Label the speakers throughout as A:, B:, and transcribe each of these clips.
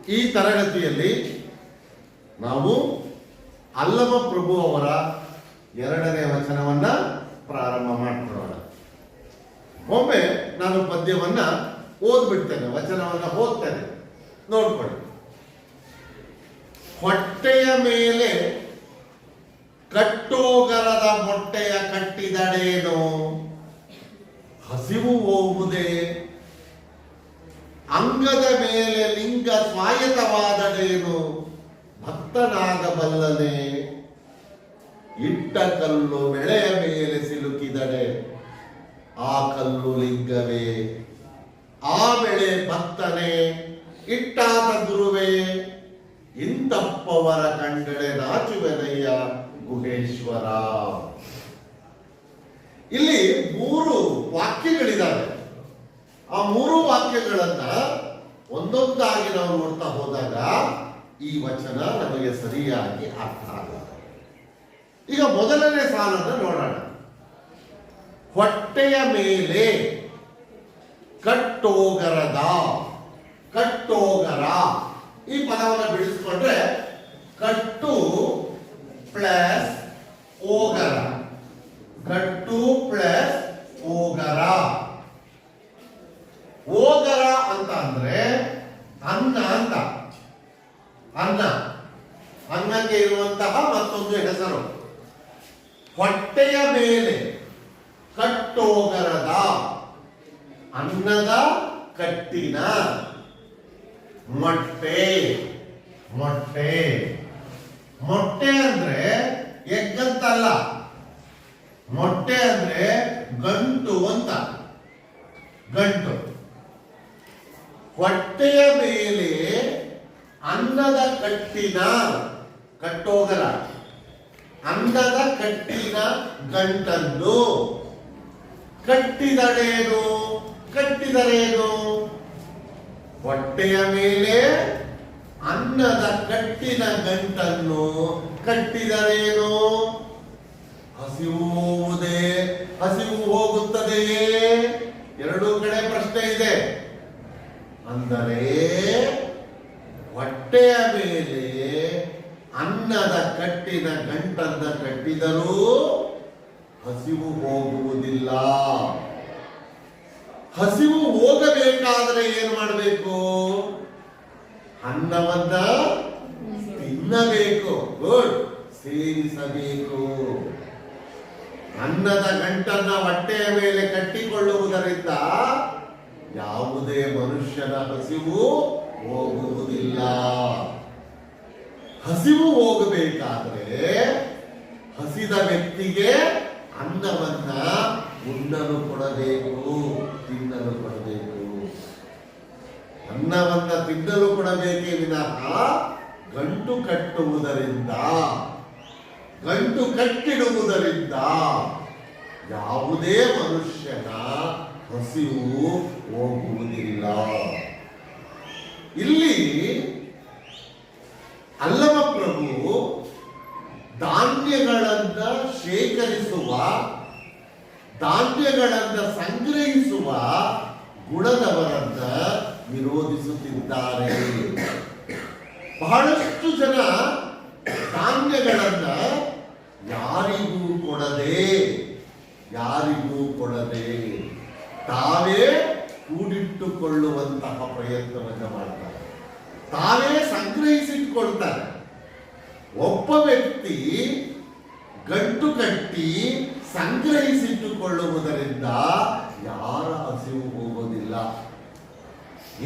A: ಈ ತರಗತಿಯಲ್ಲಿ ನಾವು ಅಲ್ಲಮ ಪ್ರಭು ಅವರ 2ನೇ ವಚನವನ್ನ ಪ್ರಾರಂಭ ಮಾಡ್ಕೊಳ್ಳೋಣ. ಒಮ್ಮೆ ನಾನು ಪದ್ಯವನ್ನ ಓದ್ಬಿಡ್ತೇನೆ, ವಚನವನ್ನ ಓದ್ತೇನೆ, ನೋಡ್ಕೊಳ್ಳಿ. ಹೊಟ್ಟೆಯ ಮೇಲೆ ಕಟ್ಟೋಗರದ ಮೊಟ್ಟೆಯ ಕಟ್ಟಿದಡೇನೋ, ಹಸಿವು ಹೋಗುವುದೇ, ಅಂಗದ ಮೇಲೆ ಲಿಂಗ ಸ್ವಾಯತವಾದಡೇನು, ಭಕ್ತನಾಗಬಲ್ಲನೆ, ಇಟ್ಟ ಕಲ್ಲು ಬೆಳೆಯ ಮೇಲೆ ಸಿಲುಕಿದಡೆ, ಆ ಕಲ್ಲು ಲಿಂಗವೇ, ಆ ಬೆಳೆ ಭಕ್ತನೇ, ಇಟ್ಟಾದ ಗುರುವೇ, ಇಂತಪ್ಪವರ ಕಂಡಳೆ ನಾಚುವೆನಯ್ಯ ಗುಹೇಶ್ವರ. ಇಲ್ಲಿ 3 ವಾಕ್ಯಗಳಿದ್ದಾವೆ. ಆ 3 ವಾಕ್ಯಗಳನ್ನ ಒಂದೊಂದಾಗಿ ನಾವು ನೋಡ್ತಾ ಹೋದಾಗ ಈ ವಚನ ನಮಗೆ ಸರಿಯಾಗಿ ಅರ್ಥ ಆಗುತ್ತೆ. ಈಗ ಮೊದಲನೇ ಸಾಲನ್ನು ನೋಡೋಣ. ಹೊಟ್ಟೆಯ ಮೇಲೆ ಕಟ್ಟೋಗರದ, ಕಟ್ಟೋಗರ ಈ ಪದವನ್ನು ಬಿಡಿಸಿಕೊಂಡ್ರೆ ಕಟ್ಟು ಪ್ಲಸ್ ಓಗರ, ಕಟ್ಟು ಪ್ಲಸ್ ಓಗರ. ಓಗರ ಅಂತ ಅಂದ್ರೆ ಅನ್ನ ಅಂತ, ಅನ್ನ, ಅನ್ನಕ್ಕೆ ಇರುವಂತಹ ಮತ್ತೊಂದು ಹೆಸರು. ಹೊಟ್ಟೆಯ ಮೇಲೆ ಕಟ್ಟೋಗರದ, ಅನ್ನದ ಕಟ್ಟಿನ ಮೊಟ್ಟೆ. ಮೊಟ್ಟೆ ಮೊಟ್ಟೆ ಅಂದ್ರೆ ಎಗ್ಗಂತಲ್ಲ, ಮೊಟ್ಟೆ ಅಂದ್ರೆ ಗಂಟು ಅಂತ, ಗಂಟು. ಹೊಟ್ಟೆಯ ಮೇಲೆ ಅನ್ನದ ಕಟ್ಟಿನ, ಕಟ್ಟೋಗರ, ಅನ್ನದ ಕಟ್ಟಿನ ಗಂಟನ್ನು ಕಟ್ಟಿದರೇನು, ಕಟ್ಟಿದರೇನು. ಹೊಟ್ಟೆಯ ಮೇಲೆ ಅನ್ನದ ಕಟ್ಟಿನ ಗಂಟನ್ನು ಕಟ್ಟಿದರೇನು, ಹಸಿವು ಹೋಗುವುದೇ, ಹಸಿವು ಹೋಗುತ್ತದೆಯೇ? ಎರಡೂ ಕಡೆ ಪ್ರಶ್ನೆ ಇದೆ. ಅಂದರೆ ಹೊಟ್ಟೆಯ ಮೇಲೆ ಅನ್ನದ ಕಟ್ಟಿನ ಗಂಟನ್ನ ಕಟ್ಟಿದರೂ ಹಸಿವು ಹೋಗುವುದಿಲ್ಲ. ಹಸಿವು ಹೋಗಬೇಕಾದರೆ ಏನು ಮಾಡಬೇಕು? ಅನ್ನವನ್ನ ತಿನ್ನಬೇಕು, ಗುಡ್, ಸೇರಿಸಬೇಕು. ಅನ್ನದ ಗಂಟನ್ನ ಹೊಟ್ಟೆಯ ಮೇಲೆ ಕಟ್ಟಿಕೊಳ್ಳುವುದರಿಂದ ಯಾವುದೇ ಮನುಷ್ಯನ ಹಸಿವು ಹೋಗುವುದಿಲ್ಲ. ಹಸಿವು ಹೋಗಬೇಕಾದ್ರೆ ಹಸಿದ ವ್ಯಕ್ತಿಗೆ ಅನ್ನವನ್ನ ಉಣ್ಣಲು ಕೊಡಬೇಕು, ತಿನ್ನಲು ಕೊಡಬೇಕು. ಅನ್ನವನ್ನ ತಿನ್ನಲು ಕೊಡಬೇಕೇ ವಿನಃ ಗಂಟು ಕಟ್ಟುವುದರಿಂದ, ಗಂಟು ಕಟ್ಟಿಡುವುದರಿಂದ ಯಾವುದೇ ಮನುಷ್ಯನ ಹಸಿವು ಹೋಗುವುದಿಲ್ಲ. ಇಲ್ಲಿ ಅಲ್ಲಮ ಪ್ರಭು ಧಾನ್ಯಗಳನ್ನ ಶೇಖರಿಸುವ, ಧಾನ್ಯಗಳನ್ನ ಸಂಗ್ರಹಿಸುವ ಗುಣದವರನ್ನ ವಿರೋಧಿಸುತ್ತಿದ್ದಾರೆ. ಬಹಳಷ್ಟು ಜನ ಧಾನ್ಯಗಳನ್ನ ಯಾರಿಗೂ ಕೊಡದೆ, ಯಾರಿಗೂ ಕೊಡದೆ ತಾವೇ ಕೂಡಿಟ್ಟುಕೊಳ್ಳುವಂತಹ ಪ್ರಯತ್ನವನ್ನು ಮಾಡ್ತಾರೆ, ತಾವೇ ಸಂಗ್ರಹಿಸಿಟ್ಕೊಳ್ತಾರೆ. ಒಬ್ಬ ವ್ಯಕ್ತಿ ಗಂಟು ಕಟ್ಟಿ ಸಂಗ್ರಹಿಸಿಟ್ಟುಕೊಳ್ಳುವುದರಿಂದ ಯಾರ ಹಸಿವು ಹೋಗೋದಿಲ್ಲ.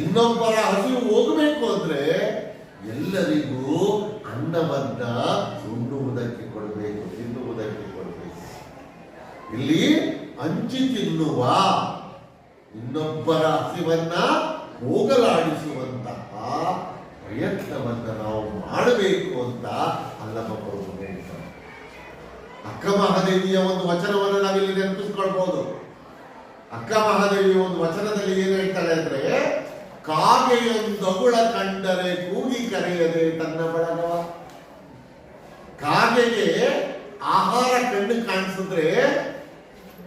A: ಇನ್ನೊಬ್ಬರ ಹಸಿವು ಹೋಗಬೇಕು ಅಂದ್ರೆ ಎಲ್ಲರಿಗೂ ಅನ್ನವನ್ನ ಉಣ್ಣುವುದಕ್ಕೆ ಕೊಡಬೇಕು, ತಿನ್ನುವುದಕ್ಕೆ ಕೊಡಬೇಕು. ಇಲ್ಲಿ ಹಂಚಿ ತಿನ್ನುವ, ಇನ್ನೊಬ್ಬರ ಹಸಿವನ್ನ ಹೋಗಲಾಡಿಸುವಂತಹ ಪ್ರಯತ್ನವನ್ನ ನಾವು ಮಾಡಬೇಕು ಅಂತ ಅಲ್ಲಮ ಪ್ರಭು ಹೇಳ್ತಾರೆ. ಅಕ್ಕ ಮಹಾದೇವಿಯ ಒಂದು ವಚನವನ್ನು ನಾವಿಲ್ಲಿ ನೆನಪಿಸ್ಕೊಳ್ಬಹುದು. ಅಕ್ಕ ಮಹಾದೇವಿಯ ಒಂದು ವಚನದಲ್ಲಿ ಏನು ಹೇಳ್ತಾಳೆ ಅಂದ್ರೆ, ಕಾಗೆಯೊಂದೊಗುಳ ಕಂಡರೆ ಕೂಗಿ ಕರೆಯದೆ ತನ್ನ ಬಳಗವ. ಕಾಗೆಗೆ ಆಹಾರ ಕಣ್ಣು ಕಾಣಿಸಿದ್ರೆ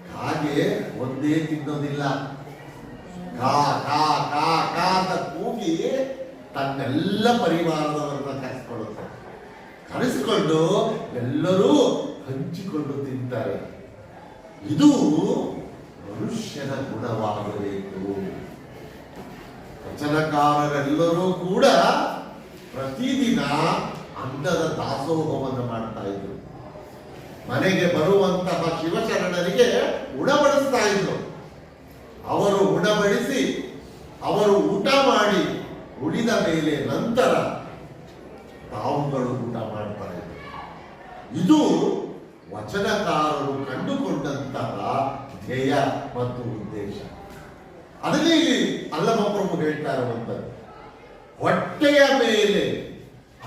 A: ಕಾಗೆ ಒಂದೇ ತಿನ್ನೋದಿಲ್ಲ. ಕಾ ಕಾ ಕಾ ಕಾ ಅಂತ ಕೂಗಿ ತನ್ನೆಲ್ಲ ಪರಿವಾರದವರನ್ನ ಕರೆಸಿಕೊಂಡು ಎಲ್ಲರೂ ಹಂಚಿಕೊಂಡು ತಿಂತಾರೆ. ಇದು ಮನುಷ್ಯನ ಗುಣವಾಗಬೇಕು. ವಚನಕಾರರೆಲ್ಲರೂ ಕೂಡ ಪ್ರತಿದಿನ ಅನ್ನದ ದಾಸೋಹವನ್ನು ಮಾಡ್ತಾ ಇದ್ರು. ಮನೆಗೆ ಬರುವಂತಹ ಶಿವಶರಣರಿಗೆ ಉಣಬಡಿಸ್ತಾ ಇದ್ರು. ಅವರು ಉಣಬಡಿಸಿ ಅವರು ಊಟ ಮಾಡಿ ಉಳಿದ ಮೇಲೆ ನಂತರ ತಾವುಗಳು ಊಟ ಮಾಡ್ತಾ ಇದ್ರು. ಇದು ವಚನಕಾರರು ಕಂಡುಕೊಂಡಂತಹ ಧ್ಯೇಯ ಮತ್ತು ಉದ್ದೇಶ. ಅದನ್ನೇ ಇಲ್ಲಿ ಅಲ್ಲಮಪ್ರಭು ಹೇಳ್ತಾ ಇರುವಂಥದ್ದು, ಹೊಟ್ಟೆಯ ಮೇಲೆ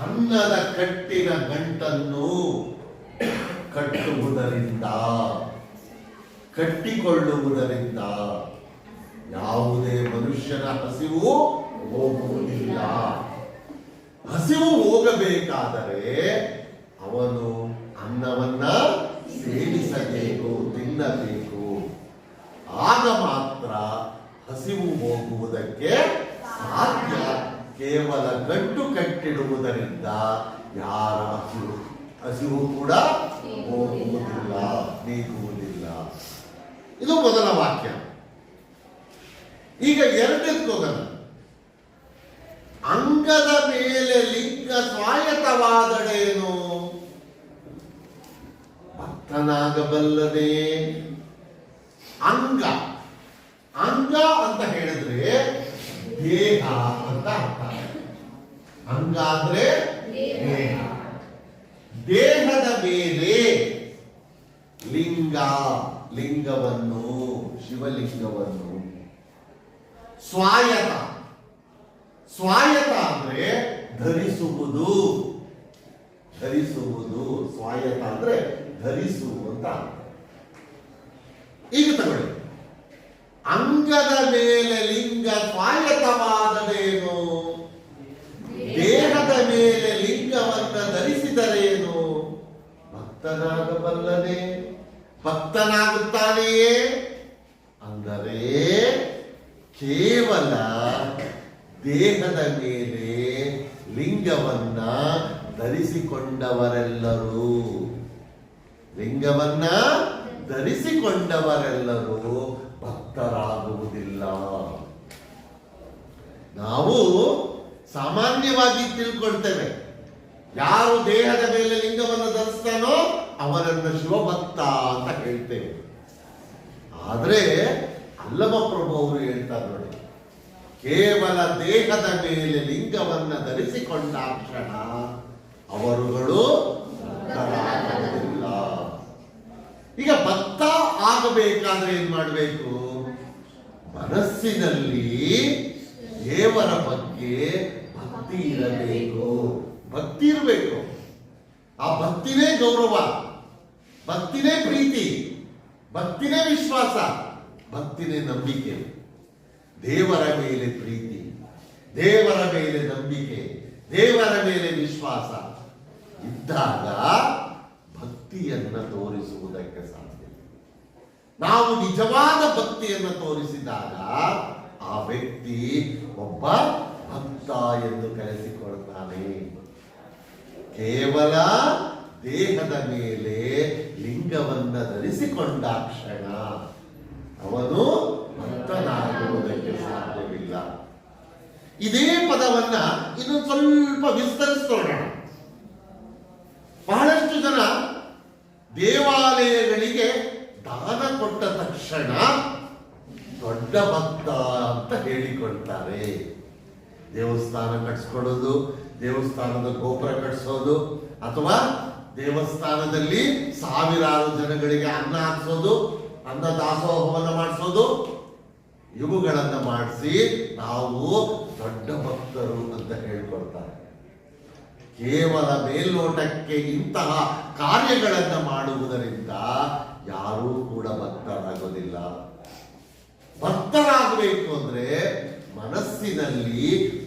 A: ಅನ್ನದ ಕಟ್ಟಿನ ಗಂಟನ್ನು ಕಟ್ಟಿಕೊಳ್ಳುವುದರಿಂದ ಯಾವುದೇ ಮನುಷ್ಯನ ಹಸಿವು ಹೋಗುವುದಿಲ್ಲ. ಹಸಿವು ಹೋಗಬೇಕಾದರೆ ಅವನು ಅನ್ನವನ್ನ ಸೇವಿಸಬೇಕು, ತಿನ್ನಬೇಕು. ಆಗ ಮಾತ್ರ ಹಸಿವು ಹೋಗುವುದಕ್ಕೆ ಸಾಧ್ಯ. ಕೇವಲ ಗಂಟು ಕಟ್ಟಿಡುವುದರಿಂದ ಯಾರ ಹಸಿವು ಕೂಡ ಹೋಗುವುದಿಲ್ಲ, ನೀಗುವುದಿಲ್ಲ. ಇದು ಮೊದಲ ವಾಕ್ಯ. ಈಗ ಎರಡಕ್ಕೆ ಹೋಗೋಣ. ಅಂಗದ ಮೇಲೆ ಲಿಂಗ ಸ್ವಾಯತ್ತವಾದಡೇನು ಭಕ್ತನಾಗಬಲ್ಲದೆ. ಅಂಗ ಅಂತ ಹೇಳಿದ್ರೆ ದೇಹ ಅಂತ ಅರ್ಥ. ಅಂಗ ಅಂದ್ರೆ ದೇಹ. ದೇಹದ ಮೇಲೆ ಲಿಂಗವನ್ನು ಶಿವಲಿಂಗವನ್ನು. ಸ್ವಾಯತ ಅಂದ್ರೆ ಧರಿಸುವುದು. ಸ್ವಾಯತ ಅಂದ್ರೆ ಧರಿಸುವಂತ. ಈಗ ತಗೊಳ್ಳಿ, ಅಂಗದ ಮೇಲೆ ಲಿಂಗ ಸ್ವಾಯತವಾದರೇನು, ದೇಹದ ಮೇಲೆ ಲಿಂಗವನ್ನು ಧರಿಸಿದರೇನು ಭಕ್ತನಾಗಬಲ್ಲದೆ. ಭಕ್ತನಾಗುತ್ತಾನೆಯೇ ಅಂದರೆ ಕೇವಲ ದೇಹದ ಮೇಲೆ ಲಿಂಗವನ್ನ ಧರಿಸಿಕೊಂಡವರೆಲ್ಲರೂ ಭಕ್ತರಾಗುವುದಿಲ್ಲ. ನಾವು ಸಾಮಾನ್ಯವಾಗಿ ತಿಳ್ಕೊಳ್ತೇವೆ, ಯಾರು ದೇಹದ ಮೇಲೆ ಲಿಂಗವನ್ನು ಧರಿಸ್ತಾನೋ ಅವನನ್ನು ಶಿವಭಕ್ತ ಅಂತ ಹೇಳ್ತೇವೆ. ಆದ್ರೆ ಅಲ್ಲಮಪ್ರಭು ಅವರು ಹೇಳ್ತಾರೆ ನೋಡಿ, ಕೇವಲ ದೇಹದ ಮೇಲೆ ಲಿಂಗವನ್ನ ಧರಿಸಿಕೊಂಡಾಕ್ಷಣ ಅವರುಗಳು ಭಕ್ತರಾಗುವುದಿಲ್ಲ. ಈಗ ಭಕ್ತ ಆಗಬೇಕಾದ್ರೆ ಏನ್ ಮಾಡಬೇಕು? ಮನಸ್ಸಿನಲ್ಲಿ ದೇವರ ಬಗ್ಗೆ ಭಕ್ತಿ ಇರಬೇಕು. ಆ ಭಕ್ತಿನೇ ಗೌರವ, ಭಕ್ತಿನೇ ಪ್ರೀತಿ, ಭಕ್ತಿನೇ ವಿಶ್ವಾಸ, ಭಕ್ತಿನೇ ನಂಬಿಕೆ. ದೇವರ ಮೇಲೆ ಪ್ರೀತಿ, ದೇವರ ಮೇಲೆ ನಂಬಿಕೆ, ದೇವರ ಮೇಲೆ ವಿಶ್ವಾಸ ಇದ್ದಾಗ ಭಕ್ತಿಯನ್ನು ತೋರಿಸುವುದಕ್ಕೆ ಸಾಧ್ಯ. ನಾವು ನಿಜವಾದ ಭಕ್ತಿಯನ್ನು ತೋರಿಸಿದಾಗ ಆ ವ್ಯಕ್ತಿ ಒಬ್ಬ ಭಕ್ತ ಎಂದು ಕರೆಸಿಕೊಳ್ತಾನೆ. ಕೇವಲ ದೇಹದ ಮೇಲೆ ಲಿಂಗವನ್ನ ಧರಿಸಿಕೊಂಡಾಕ್ಷಣ ಅವನು ಭಕ್ತನಾಗುವುದಕ್ಕೆ ಸಾಧ್ಯವಿಲ್ಲ. ಇದೇ ಪದವನ್ನ ಇನ್ನು ಸ್ವಲ್ಪ ವಿಸ್ತರಿಸೋಣ. ಬಹಳಷ್ಟು ಜನ ದೇವಾಲಯಗಳಿಗೆ ದಾನ ಕೊಟ್ಟ ತಕ್ಷಣ ದೊಡ್ಡ ಭಕ್ತ ಅಂತ ಹೇಳಿಕೊಳ್ತಾರೆ. ದೇವಸ್ಥಾನ ಕಟ್ಸ್ಕೊಳ್ಳೋದು, ದೇವಸ್ಥಾನದ ಗೋಪುರ ಕಟ್ಸೋದು, ಅಥವಾ ದೇವಸ್ಥಾನದಲ್ಲಿ ಸಾವಿರಾರು ಜನಗಳಿಗೆ ಅನ್ನ ಹಾಕ್ಸೋದು, ಅನ್ನ ದಾಸೋಹವನ್ನು ಮಾಡಿಸೋದು, ಇವುಗಳನ್ನು ಮಾಡಿಸಿ ನಾವು ದೊಡ್ಡ ಭಕ್ತರು ಅಂತ ಹೇಳ್ಕೊಳ್ತಾರೆ. ಕೇವಲ ಮೇಲ್ನೋಟಕ್ಕೆ ಇಂತಹ ಕಾರ್ಯಗಳನ್ನು ಮಾಡುವುದರಿಂದ ಯಾರೂ ಕೂಡ ಭಕ್ತರಾಗೋದಿಲ್ಲ. ಭಕ್ತರಾಗಬೇಕು ಅಂದ್ರೆ ಮನಸ್ಸಿನಲ್ಲಿ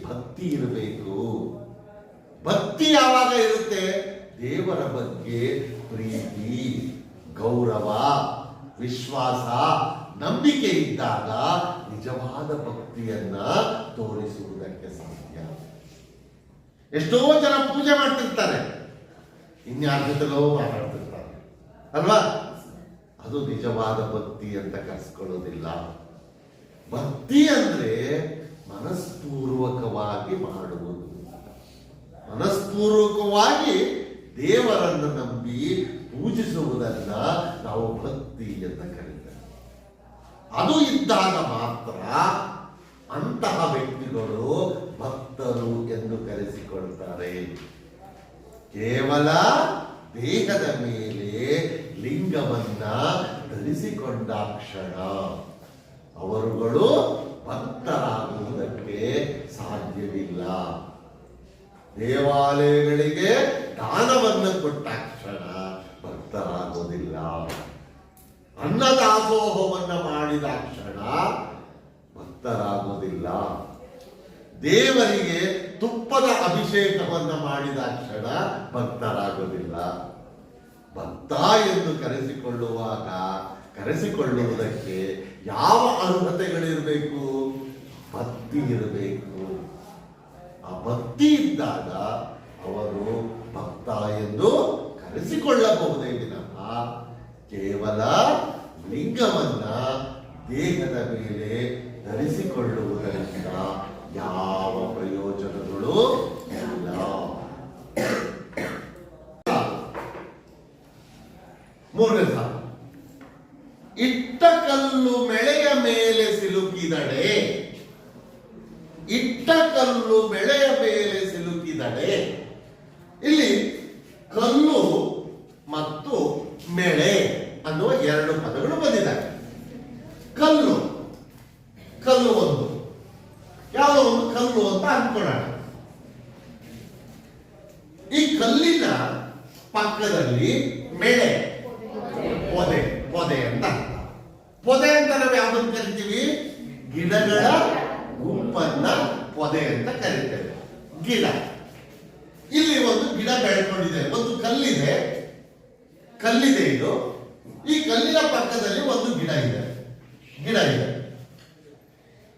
A: ಭಕ್ತಿ ಇರಬೇಕು. ಭಕ್ತಿ ಯಾವಾಗ ಇರುತ್ತೆ? ದೇವರ ಬಗ್ಗೆ ಪ್ರೀತಿ, ಗೌರವ, ವಿಶ್ವಾಸ, ನಂಬಿಕೆ ಇದ್ದಾಗ ನಿಜವಾದ ಭಕ್ತಿಯನ್ನ ತೋರಿಸುವುದಕ್ಕೆ ಸಾಧ್ಯ. ಎಷ್ಟೋ ಜನ ಪೂಜೆ ಮಾಡ್ತಿರ್ತಾರೆ, ಇನ್ಯಾರ ಜೊತೆಲೋ ಮಾತಾಡ್ತಿರ್ತಾರೆ ಅಲ್ವಾ? ಅದು ನಿಜವಾದ ಭಕ್ತಿ ಅಂತ ಕರೆಸ್ಕೊಳ್ಳೋದಿಲ್ಲ. ಭಕ್ತಿ ಅಂದ್ರೆ ಮನಸ್ಪೂರ್ವಕವಾಗಿ ಮಾಡುವುದು, ಮನಸ್ಪೂರ್ವಕವಾಗಿ ದೇವರನ್ನು ನಂಬಿ ಪೂಜಿಸುವುದನ್ನ ನಾವು ಭಕ್ತಿ ಅಂತ ಕರೀತೇವೆ. ಅದು ಇದ್ದಾಗ ಮಾತ್ರ ಅಂತಹ ವ್ಯಕ್ತಿಗಳು ಭಕ್ತರು ಎಂದು ಕರೆಸಿಕೊಳ್ತಾರೆ. ಕೇವಲ ದೇಹದ ಮೇಲೆ ಲಿಂಗವನ್ನ ಧರಿಸಿಕೊಂಡ ಕ್ಷಣ ಅವರುಗಳು ಭಕ್ತರಾಗುವುದಕ್ಕೆ ಸಾಧ್ಯವಿಲ್ಲ. ದೇವಾಲಯಗಳಿಗೆ ದಾನವನ್ನು ಕೊಟ್ಟ ಕ್ಷಣ ಭಕ್ತರಾಗೋದಿಲ್ಲ. ಅನ್ನದಾಸೋಹವನ್ನು ಮಾಡಿದ ಕ್ಷಣ ಭಕ್ತರಾಗೋದಿಲ್ಲ. ದೇವರಿಗೆ ತುಪ್ಪದ ಅಭಿಷೇಕವನ್ನು ಮಾಡಿದ ಕ್ಷಣ ಭಕ್ತರಾಗೋದಿಲ್ಲ. ಭಕ್ತ ಎಂದು ಕರೆಸಿಕೊಳ್ಳುವುದಕ್ಕೆ ಯಾವ ಅರ್ಹತೆಗಳಿರಬೇಕು? ಭಕ್ತಿ ಇರಬೇಕು. ಆ ಭಕ್ತಿ ಇದ್ದಾಗ ಅವರು ಭಕ್ತ ಎಂದು ಕರೆಸಿಕೊಳ್ಳಬಹುದೇ ವಿನಃ ಕೇವಲ ಲಿಂಗವನ್ನ ದೇಹದ ಮೇಲೆ ಧರಿಸಿಕೊಳ್ಳುವುದರಿಂದ ಯಾವ ಪ್ರಯೋಜನಗಳು ಇಲ್ಲ. ಮೂರನೇ ಸಾಲು, ಇಟ್ಟ ಕಲ್ಲು ಮೆಳೆಯ ಮೇಲೆ ಸಿಲುಕಿದಡೆ. ಇಟ್ಟ ಕಲ್ಲು ಮೆಳೆಯ ಮೇಲೆ ಸಿಲುಕಿದಡೆ. ಇಲ್ಲಿ ಕಲ್ಲು ಮತ್ತು ಮೆಳೆ ಅನ್ನುವ ಎರಡು ಪದಗಳು ಬಂದಿದ್ದಾರೆ. ಕಲ್ಲು ಕಲ್ಲು ಒಂದು ಯಾವುದೋ ಒಂದು ಕಲ್ಲು ಅಂತ ಅನ್ಕೊಳ್ಳೋಣ. ಈ ಕಲ್ಲಿನ ಪಕ್ಕದಲ್ಲಿ ಮೆಳೆ ಪೊದೆ ಪೊದೆ ಅಂತ. ಪೊದೆ ಅಂತ ನಾವು ಯಾವ್ದನ್ನು ಕರಿತೀವಿ? ಗಿಡಗಳ ಗುಂಪನ್ನ ಪೊದೆ ಅಂತ ಕರಿತೇವೆ. ಗಿಡ, ಇಲ್ಲಿ ಒಂದು ಗಿಡ ಬೆಳ್ಕೊಂಡಿದೆ, ಒಂದು ಕಲ್ಲಿದೆ, ಕಲ್ಲಿದೆ ಇದು. ಈ ಕಲ್ಲಿನ ಪಕ್ಕದಲ್ಲಿ ಒಂದು ಗಿಡ ಇದೆ.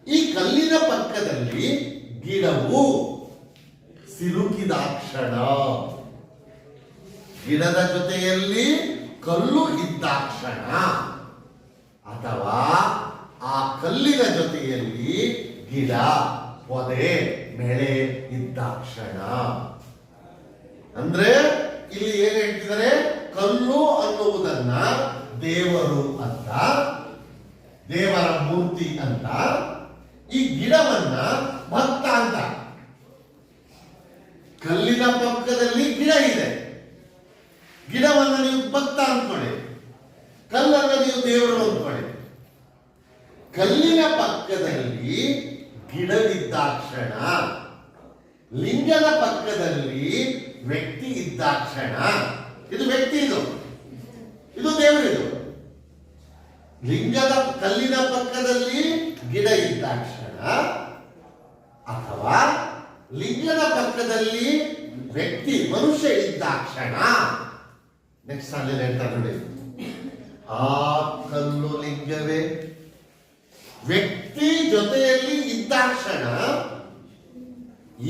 A: ಈ ಕಲ್ಲಿನ ಪಕ್ಕದಲ್ಲಿ ಗಿಡವು ಸಿಲುಕಿದಾಕ್ಷಣ, ಗಿಡದ ಜೊತೆಯಲ್ಲಿ ಕಲ್ಲು ಇದ್ದಾಕ್ಷಣ, ಅಥವಾ ಆ ಕಲ್ಲಿನ ಜೊತೆಯಲ್ಲಿ ಗಿಡ ಪೊದೆ ಮೆಳೆ ಇದ್ದಾಕ್ಷಣ. ಅಂದ್ರೆ ಇಲ್ಲಿ ಏನ್ ಹೇಳ್ತಿದ್ದಾರೆ? ಕಲ್ಲು ಅನ್ನುವುದನ್ನ ದೇವರು ಅಂತ, ದೇವರ ಮೂರ್ತಿ ಅಂತ, ಈ ಗಿಡವನ್ನ ಭಕ್ತ ಅಂತ. ಕಲ್ಲಿನ ಪಕ್ಕದಲ್ಲಿ ಗಿಡ ಇದೆ, ಗಿಡವನ್ನ ನೀವು ಭಕ್ತ ಅಂದ್ಕೊಳ್ಳಿ, ಕಲ್ಲನ್ನ ನೀವು ದೇವರು ಅಂದ್ಕೊಳ್ಳಿ. ಕಲ್ಲಿನ ಪಕ್ಕದಲ್ಲಿ ಗಿಡವಿದ್ದಾಕ್ಷಣ, ಲಿಂಗದ ಪಕ್ಕದಲ್ಲಿ ವ್ಯಕ್ತಿ ಇದ್ದಾಕ್ಷಣ, ಇದು ವ್ಯಕ್ತಿ, ಇದು ದೇವರಿದು. ಲಿಂಗದ ಕಲ್ಲಿನ ಪಕ್ಕದಲ್ಲಿ ಗಿಡ ಇದ್ದಾಕ್ಷಣ, ಅಥವಾ ಲಿಂಗದ ಪಕ್ಕದಲ್ಲಿ ವ್ಯಕ್ತಿ ಮನುಷ್ಯ ಇದ್ದಾಕ್ಷಣ. ನೆಕ್ಸ್ಟ್ ಅಲ್ಲಿ ಹೇಳ್ತಾರೆ ನೋಡಿ, ಆ ಕಲ್ಲು ಲಿಂಗವೇ ವ್ಯಕ್ತಿ ಜೊತೆಯಲ್ಲಿ ಇದ್ದಾಕ್ಷಣ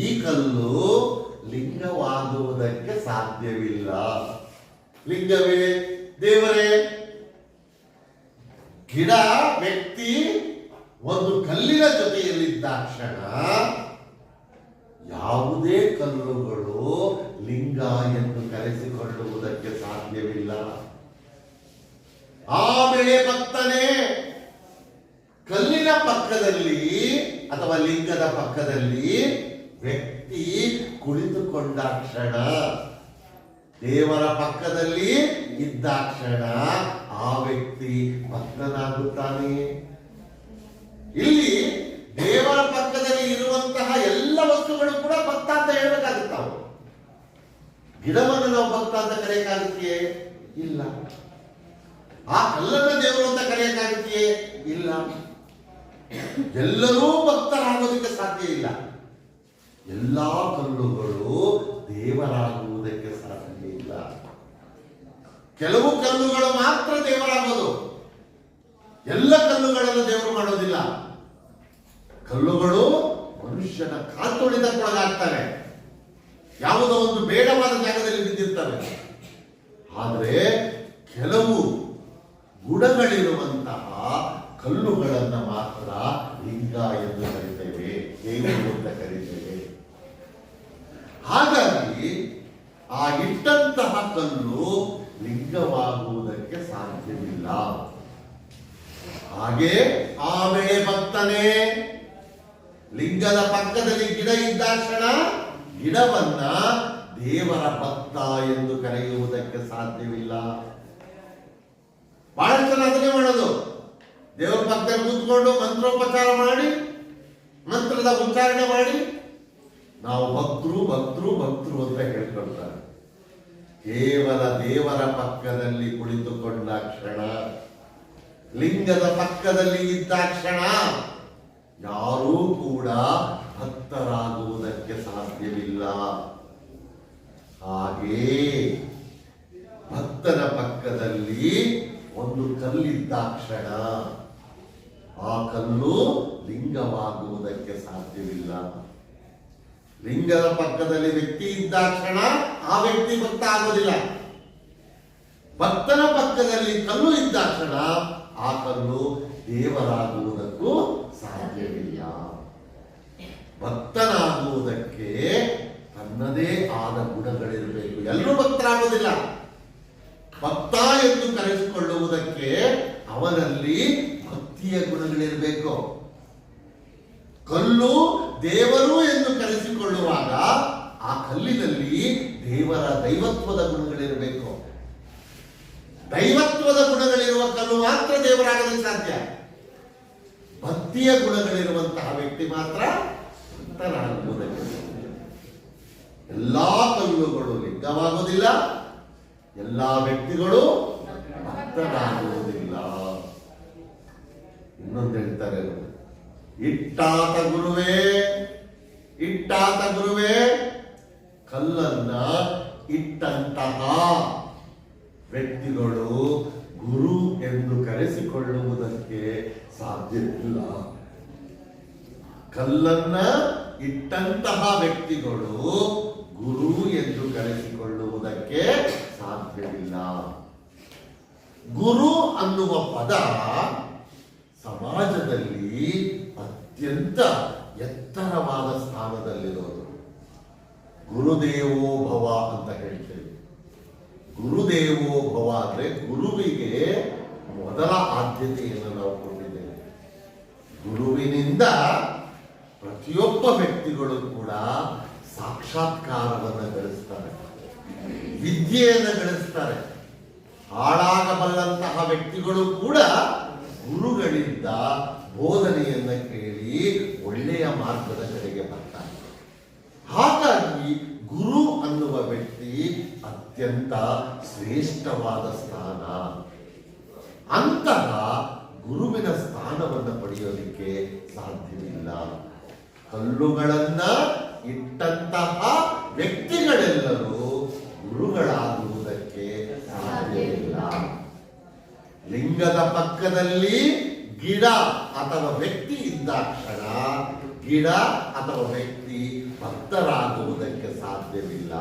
A: ಈ ಕಲ್ಲು ಲಿಂಗವಾಗುವುದಕ್ಕೆ ಸಾಧ್ಯವಿಲ್ಲ. ಲಿಂಗವೇ ದೇವರೇ, ಗಿಡ ವ್ಯಕ್ತಿ ಒಂದು ಕಲ್ಲಿನ ಜೊತೆಯಲ್ಲಿದ್ದಾಕ್ಷಣ ಯಾವುದೇ ಕಲ್ಲುಗಳು ಲಿಂಗ ಎಂದು ಕರೆಸಿಕೊಳ್ಳುವುದಕ್ಕೆ ಸಾಧ್ಯವಿಲ್ಲ. ಆಮೇಲೆ ಭಕ್ತನೇ ಕಲ್ಲಿನ ಪಕ್ಕದಲ್ಲಿ ಅಥವಾ ಲಿಂಗದ ಪಕ್ಕದಲ್ಲಿ ವ್ಯಕ್ತಿ ಕುಳಿತುಕೊಂಡಾಕ್ಷಣ, ದೇವರ ಪಕ್ಕದಲ್ಲಿ ಇದ್ದಾಕ್ಷಣ ಆ ವ್ಯಕ್ತಿ ಭಕ್ತನಾಗುತ್ತಾನೆ. ಇಲ್ಲಿ ದೇವರ ಪಕ್ಕದಲ್ಲಿ ಇರುವಂತಹ ಎಲ್ಲ ವಸ್ತುಗಳು ಕೂಡ ಭಕ್ತ ಅಂತ ಹೇಳ್ಬೇಕಾಗುತ್ತಾವ. ಗಿಡವನ್ನು ನಾವು ಭಕ್ತ ಅಂತ ಕರೆಯಕ್ಕಾಗುತ್ತೆಯೇ? ಇಲ್ಲ. ಆ ಕಲ್ಲನ್ನ ದೇವರು ಅಂತ ಕರೆಯಕ್ಕಾಗುತ್ತೆಯೇ? ಇಲ್ಲ. ಎಲ್ಲರೂ ಭಕ್ತರಾಗೋದಕ್ಕೆ ಸಾಧ್ಯ ಇಲ್ಲ. ಎಲ್ಲಾ ಕಲ್ಲುಗಳು ದೇವರಾಗುವುದಕ್ಕೆ ಸಾಧ್ಯ ಇಲ್ಲ. ಕೆಲವು ಕಲ್ಲುಗಳು ಮಾತ್ರ ದೇವರಾಗೋದು, ಎಲ್ಲ ಕಲ್ಲುಗಳನ್ನು ದೇವರು ಮಾಡೋದಿಲ್ಲ. ಕಲ್ಲುಗಳು ಮನುಷ್ಯನ ಕಾತುಳಿತಕ್ಕೊಳಗಾಗ್ತವೆ. ಯಾವುದೋ ಒಂದು ಬೇಡವಾದ ಜಾಗದಲ್ಲಿ ಬಿದ್ದಿರ್ತವೆ. ಆದರೆ ಕೆಲವು ಗುಣಗಳಿರುವಂತಹ ಕಲ್ಲುಗಳನ್ನು ಮಾತ್ರ ಲಿಂಗ ಎಂದು ಕರೀತೇವೆ, ದೇವರು ಅಂತ ಕರೀತೇವೆ. ಹಾಗಾಗಿ ಆ ಇಟ್ಟಂತಹ ಕಲ್ಲು ಲಿಂಗವಾಗುವುದಕ್ಕೆ ಸಾಧ್ಯವಿಲ್ಲ. ಹಾಗೆ ಆಮೇಲೆ ಭಕ್ತನೇ ಲಿಂಗದ ಪಕ್ಕದಲ್ಲಿ ಗಿಡ ಇದ್ದಾಕ್ಷಣ ಗಿಡವನ್ನ ದೇವರ ಭಕ್ತ ಎಂದು ಕರೆಯುವುದಕ್ಕೆ ಸಾಧ್ಯವಿಲ್ಲ. ಬಹಳ ಜನ ಅದನ್ನೇ ಮಾಡೋದು. ದೇವರ ಭಕ್ತರು ಕೂತ್ಕೊಂಡು ಮಂತ್ರೋಪಚಾರ ಮಾಡಿ, ಮಂತ್ರದ ಉಚ್ಚಾರಣೆ ಮಾಡಿ ನಾವು ಭಕ್ತರು ಭಕ್ತರು ಭಕ್ತರು ಅಂತ ಹೇಳ್ಕೊಳ್ತಾರೆ. ಕೇವಲ ದೇವರ ಪಕ್ಕದಲ್ಲಿ ಕುಳಿತುಕೊಂಡ ಕ್ಷಣ, ಲಿಂಗದ ಪಕ್ಕದಲ್ಲಿ ಇದ್ದಾಕ್ಷಣ ಯಾರೂ ಕೂಡ ಭಕ್ತರಾಗುವುದಕ್ಕೆ ಸಾಧ್ಯವಿಲ್ಲ. ಹಾಗೇ ಭಕ್ತನ ಪಕ್ಕದಲ್ಲಿ ಒಂದು ಕಲ್ಲಿದ್ದಾಕ್ಷಣ ಆ ಕಲ್ಲು ಲಿಂಗವಾಗುವುದಕ್ಕೆ ಸಾಧ್ಯವಿಲ್ಲ. ಲಿಂಗದ ಪಕ್ಕದಲ್ಲಿ ವ್ಯಕ್ತಿ ಇದ್ದಾಕ್ಷಣ ಆ ವ್ಯಕ್ತಿ ಭಕ್ತ ಆಗೋದಿಲ್ಲ. ಭಕ್ತನ ಪಕ್ಕದಲ್ಲಿ ಕಲ್ಲು ಇದ್ದಾಕ್ಷಣ ಆ ಕಲ್ಲು ದೇವರಾಗುವುದಕ್ಕೂ ಸಾಧ್ಯವಿಲ್ಲ. ಭಕ್ತನಾಗುವುದಕ್ಕೆ ತನ್ನದೇ ಆದ ಗುಣಗಳಿರಬೇಕು. ಎಲ್ಲರೂ ಭಕ್ತರಾಗುವುದಿಲ್ಲ. ಭಕ್ತ ಎಂದು ಕರೆಸಿಕೊಳ್ಳುವುದಕ್ಕೆ ಅವನಲ್ಲಿ ಭಕ್ತಿಯ ಗುಣಗಳಿರಬೇಕು. ಕಲ್ಲು ದೇವರು ಎಂದು ಕರೆಸಿಕೊಳ್ಳುವಾಗ ಆ ಕಲ್ಲಿನಲ್ಲಿ ದೇವರ ದೈವತ್ವದ ಗುಣಗಳಿರಬೇಕು. ದೈವತ್ವದ ಗುಣಗಳಿರುವ ಕಲ್ಲು ಮಾತ್ರ ದೇವರಾಗಲು ಸಾಧ್ಯ. ಭಕ್ತಿಯ ಗುಣಗಳಿರುವಂತಹ ವ್ಯಕ್ತಿ ಮಾತ್ರ ಭಕ್ತರಾಗುವುದಕ್ಕೆ ಸಾಧ್ಯ. ಎಲ್ಲಾ ಕಲ್ಲುಗಳು ಲಿಂಗವಾಗುವುದಿಲ್ಲ, ಎಲ್ಲಾ ವ್ಯಕ್ತಿಗಳು ಭಕ್ತರಾಗುವುದಿಲ್ಲ. ಇನ್ನೊಂದು ಹೇಳ್ತಾರೆ, ಇಟ್ಟಾತ ಗುರುವೇ ಕಲ್ಲನ್ನ ಇಟ್ಟಂತಹ ವ್ಯಕ್ತಿಗಳು ಗುರು ಎಂದು ಕರೆಸಿಕೊಳ್ಳುವುದಕ್ಕೆ ಸಾಧ್ಯವಿಲ್ಲ. ಕಲ್ಲನ್ನ ಇಟ್ಟಂತಹ ವ್ಯಕ್ತಿಗಳು ಗುರು ಎಂದು ಕರೆಸಿಕೊಳ್ಳುವುದಕ್ಕೆ ಸಾಧ್ಯವಿಲ್ಲ. ಗುರು ಅನ್ನುವ ಪದ ಸಮಾಜದಲ್ಲಿ ಅತ್ಯಂತ ಎತ್ತರವಾದ ಸ್ಥಾನದಲ್ಲಿರೋದು. ಗುರುದೇವೋ ಭವ ಅಂತ ಹೇಳ್ತೇವೆ. ಗುರುದೇವೋ ಭವ ಅಂದ್ರೆ ಗುರುವಿಗೆ ಮೊದಲ ಆದ್ಯತೆಯನ್ನು ನಾವು ಕೊಟ್ಟಿದ್ದೇವೆ. ಗುರುವಿನಿಂದ ಪ್ರತಿಯೊಬ್ಬ ವ್ಯಕ್ತಿಗಳು ಕೂಡ ಸಾಕ್ಷಾತ್ಕಾರವನ್ನು ಗಳಿಸ್ತಾರೆ, ವಿದ್ಯೆಯನ್ನು ಗಳಿಸ್ತಾರೆ. ಹಾಳಾಗಬಲ್ಲಂತಹ ವ್ಯಕ್ತಿಗಳು ಕೂಡ ಗುರುಗಳಿಂದ ಬೋಧನೆಯನ್ನ ಕೇಳಿ ಒಳ್ಳೆಯ ಮಾರ್ಗದ ಕಡೆಗೆ ಬರ್ತಾರೆ. ಹಾಗಾಗಿ ಗುರು ಅನ್ನುವ ವ್ಯಕ್ತಿ ಅತ್ಯಂತ ಶ್ರೇಷ್ಠವಾದ ಸ್ಥಾನ. ಅಂತಹ ಗುರುವಿನ ಸ್ಥಾನವನ್ನು ಪಡೆಯೋದಕ್ಕೆ ಸಾಧ್ಯವಿಲ್ಲ. ಕಲ್ಲುಗಳನ್ನ ಇಟ್ಟಂತಹ ವ್ಯಕ್ತಿಗಳೆಲ್ಲರೂ ಗುರುಗಳಾಗುವುದಕ್ಕೆ ಸಾಧ್ಯವಿಲ್ಲ. ಲಿಂಗದ ಪಕ್ಕದಲ್ಲಿ ಗಿಡ ಅಥವಾ ವ್ಯಕ್ತಿ ಇದ್ದಾಕ್ಷಣ ಗಿಡ ಅಥವಾ ವ್ಯಕ್ತಿ ಭಕ್ತರಾಗುವುದಕ್ಕೆ ಸಾಧ್ಯವಿಲ್ಲ.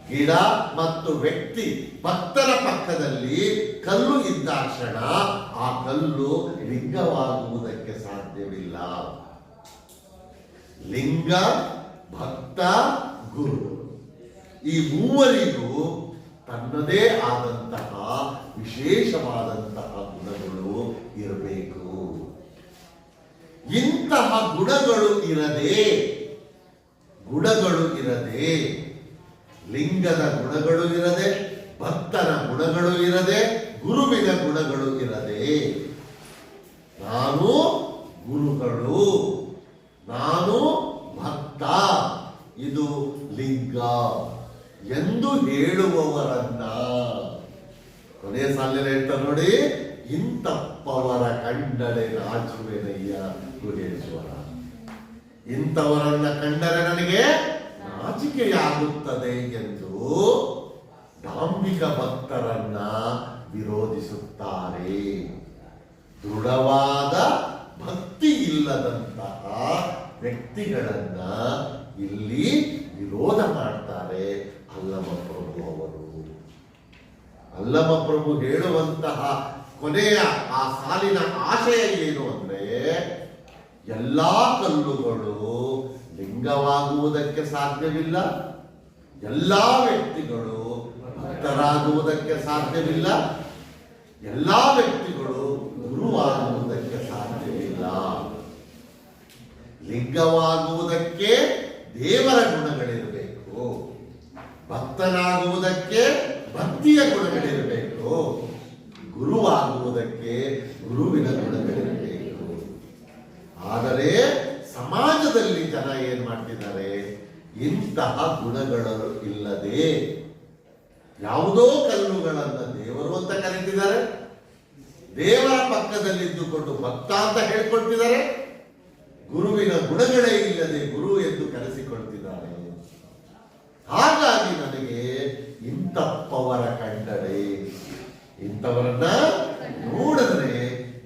A: ಗಿಡ ಮತ್ತು ವ್ಯಕ್ತಿ ಭಕ್ತರ ಪಕ್ಕದಲ್ಲಿ ಕಲ್ಲು ಇದ್ದಾಕ್ಷಣ ಆ ಕಲ್ಲು ಲಿಂಗವಾಗುವುದಕ್ಕೆ ಸಾಧ್ಯವಿಲ್ಲ. ಲಿಂಗ, ಭಕ್ತ, ಗುರು ಈ ಮೂವರಿಗೂ ತನ್ನದೇ ಆದಂತಹ ವಿಶೇಷವಾದಂತಹ ಗುಣಗಳು ಇರಬೇಕು. ಇಂತಹ ಗುಣಗಳು ಇರದೆ ಲಿಂಗದ ಗುಣಗಳು ಇರದೆ, ಭಕ್ತನ ಗುಣಗಳು ಇರದೆ, ಗುರುವಿನ ಗುಣಗಳು ಇರದೆ ನಾನು ಗುರುಗಳು, ನಾನು ಭಕ್ತ, ಇದು ಲಿಂಗ ಎಂದು ಹೇಳುವವರನ್ನ ಕೊನೆಯ ಸಾಲಿನಲ್ಲಿ ಹೇಳ್ತಾರೆ ನೋಡಿ, ಇಂತಪ್ಪವರ ಕಂಡರೆ ನಾಚುವೆನಯ್ಯ ಗುಹೇಶ್ವರ. ಇಂಥವರನ್ನ ಕಂಡರೆ ನನಗೆ ನಾಚಿಕೆಯಾಗುತ್ತದೆ ಎಂದು ಡಾಂಬಿಕ ಭಕ್ತರನ್ನ ವಿರೋಧಿಸುತ್ತಾರೆ. ದೃಢವಾದ ಭಕ್ತಿ ಇಲ್ಲದಂತಹ ವ್ಯಕ್ತಿಗಳನ್ನ ಇಲ್ಲಿ ವಿರೋಧ ಮಾಡ್ತಾರೆ ಅಲ್ಲಮ ಪ್ರಭು ಅವರು. ಅಲ್ಲಮ ಪ್ರಭು ಹೇಳುವಂತಹ ಕೊನೆಯ ಆ ಸಾಲಿನ ಆಶಯ ಏನು ಅಂದ್ರೆ, ಎಲ್ಲಾ ಕಲ್ಲುಗಳು ಲಿಂಗವಾಗುವುದಕ್ಕೆ ಸಾಧ್ಯವಿಲ್ಲ, ಎಲ್ಲಾ ವ್ಯಕ್ತಿಗಳು ಭಕ್ತರಾಗುವುದಕ್ಕೆ ಸಾಧ್ಯವಿಲ್ಲ, ಎಲ್ಲಾ ವ್ಯಕ್ತಿಗಳು ಗುರುವಾಗುವುದಕ್ಕೆ ಸಾಧ್ಯವಿಲ್ಲ. ಲಿಂಗವಾಗುವುದಕ್ಕೆ ದೇವರ ಗುಣಗಳಿರಬೇಕು, ಭಕ್ತನಾಗುವುದಕ್ಕೆ ಭಕ್ತಿಯ ಗುಣಗಳಿರಬೇಕು, ಗುರುವಾಗುವುದಕ್ಕೆ ಗುರುವಿನ ಗುಣಗಳಿರಬೇಕು. ಆದರೆ ಸಮಾಜದಲ್ಲಿ ಜನ ಏನ್ ಮಾಡ್ತಿದ್ದಾರೆ, ಇಂತಹ ಗುಣಗಳು ಇಲ್ಲದೆ ಯಾವುದೋ ಕಲ್ಲುಗಳನ್ನು ದೇವರು ಅಂತ ಕರೀತಿದ್ದಾರೆ, ದೇವರ ಪಕ್ಕದಲ್ಲಿದ್ದುಕೊಂಡು ಭಕ್ತ ಅಂತ ಹೇಳ್ಕೊಳ್ತಿದ್ದಾರೆ, ಗುರುವಿನ ಗುಣಗಳೇ ಇಲ್ಲದೆ ಗುರು ಎಂದು ಕರೆಸಿಕೊಳ್ತಿದ್ದಾರೆ. ಹಾಗಾಗಿ ನನಗೆ ಇಂಥಪ್ಪವರ ಕಂಡರೆ, ಇಂಥವರನ್ನ ನೋಡಿದ್ರೆ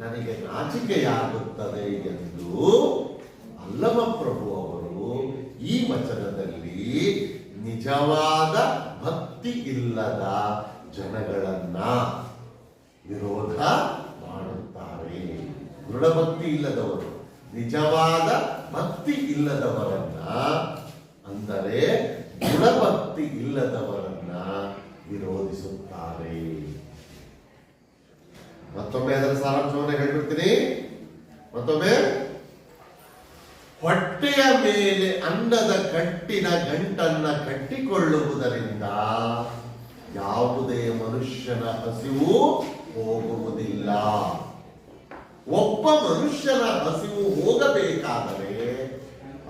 A: ನನಗೆ ನಾಚಿಕೆಯಾಗುತ್ತದೆ ಎಂದು ಅಲ್ಲಮ ಪ್ರಭು ಅವರು ಈ ವಚನದಲ್ಲಿ ನಿಜವಾದ ಭಕ್ತಿ ಇಲ್ಲದ ಜನಗಳನ್ನ ವಿರೋಧ ಮಾಡುತ್ತಾರೆ. ದೃಢಭಕ್ತಿ ಇಲ್ಲದವರು, ನಿಜವಾದ ಭಕ್ತಿ ಇಲ್ಲದವರನ್ನ, ಅಂದರೆ ಗುಣಭಕ್ತಿ ಇಲ್ಲದವರನ್ನ ವಿರೋಧಿಸುತ್ತಾರೆ. ಮತ್ತೊಮ್ಮೆ ಅದರ ಸಾರಾಂಶವನ್ನು ಹೇಳ್ಬಿಡ್ತೀನಿ. ಮತ್ತೊಮ್ಮೆ, ಹೊಟ್ಟೆಯ ಮೇಲೆ ಅನ್ನದ ಕಟ್ಟಿನ ಗಂಟನ್ನ ಕಟ್ಟಿಕೊಳ್ಳುವುದರಿಂದ ಯಾವುದೇ ಮನುಷ್ಯನ ಹಸಿವು ಹೋಗುವುದಿಲ್ಲ. ಒಬ್ಬ ಮನುಷ್ಯನ ಹಸಿವು ಹೋಗಬೇಕಾದರೆ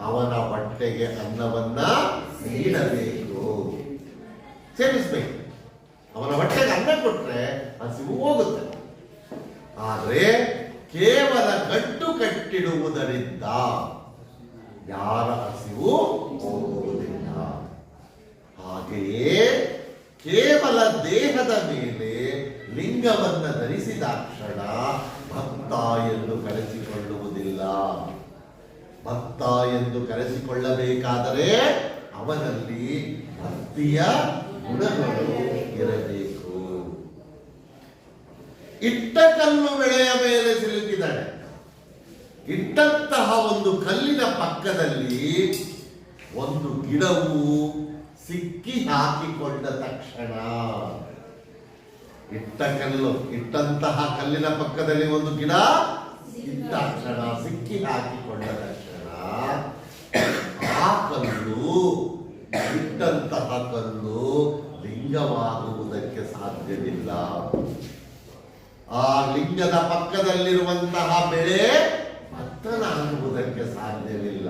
A: ಅವನ ಹೊಟ್ಟೆಗೆ ಅನ್ನವನ್ನ ನೀಡಬೇಕು, ಸೇವಿಸಬೇಕು. ಅವನ ಹೊಟ್ಟೆಗೆ ಅನ್ನ ಕೊಟ್ರೆ ಹಸಿವು ಹೋಗುತ್ತೆ. ಆದರೆ ಕೇವಲ ಗಂಟು ಕಟ್ಟಿಡುವುದರಿಂದ ಯಾರ ಹಸಿವು ಹೋಗುವುದಿಲ್ಲ. ಹಾಗೆಯೇ ಕೇವಲ ದೇಹದ ಮೇಲೆ ಲಿಂಗವನ್ನ ಧರಿಸಿದಾಕ್ಷಣ ಭಕ್ತ ಎಂದು ಕರೆಸಿಕೊಳ್ಳುವುದಿಲ್ಲ. ಭಕ್ತ ಎಂದು ಕರೆಸಿಕೊಳ್ಳಬೇಕಾದರೆ ಅವನಲ್ಲಿ ಭಕ್ತಿಯ ಗುಣಗಳು ಇರಬೇಕು. ಇಟ್ಟ ಕಲ್ಲು ಬೆಳೆಯ ಮೇಲೆ ಸಿಲುಕಿದಳೆ. ಇಟ್ಟಂತಹ ಒಂದು ಕಲ್ಲಿನ ಪಕ್ಕದಲ್ಲಿ ಒಂದು ಗಿಡವು ಸಿಕ್ಕಿ ಹಾಕಿಕೊಂಡ ತಕ್ಷಣ, ಇಟ್ಟಂತಹ ಕಲ್ಲಿನ ಪಕ್ಕದಲ್ಲಿ ಒಂದು ಗಿಡ ಇದ್ದ ತಕ್ಷಣ, ಸಿಕ್ಕಿ ಹಾಕಿಕೊಂಡ ತಕ್ಷಣ ಆ ಕಲ್ಲು, ಇಟ್ಟಂತಹ ಕಲ್ಲು ಲಿಂಗವಾಗುವುದಕ್ಕೆ ಸಾಧ್ಯವಿಲ್ಲ. ಆ ಲಿಂಗದ ಪಕ್ಕದಲ್ಲಿರುವಂತಹ ಬೆಳೆ ಭಕ್ತನಾಗುವುದಕ್ಕೆ ಸಾಧ್ಯವಿಲ್ಲ.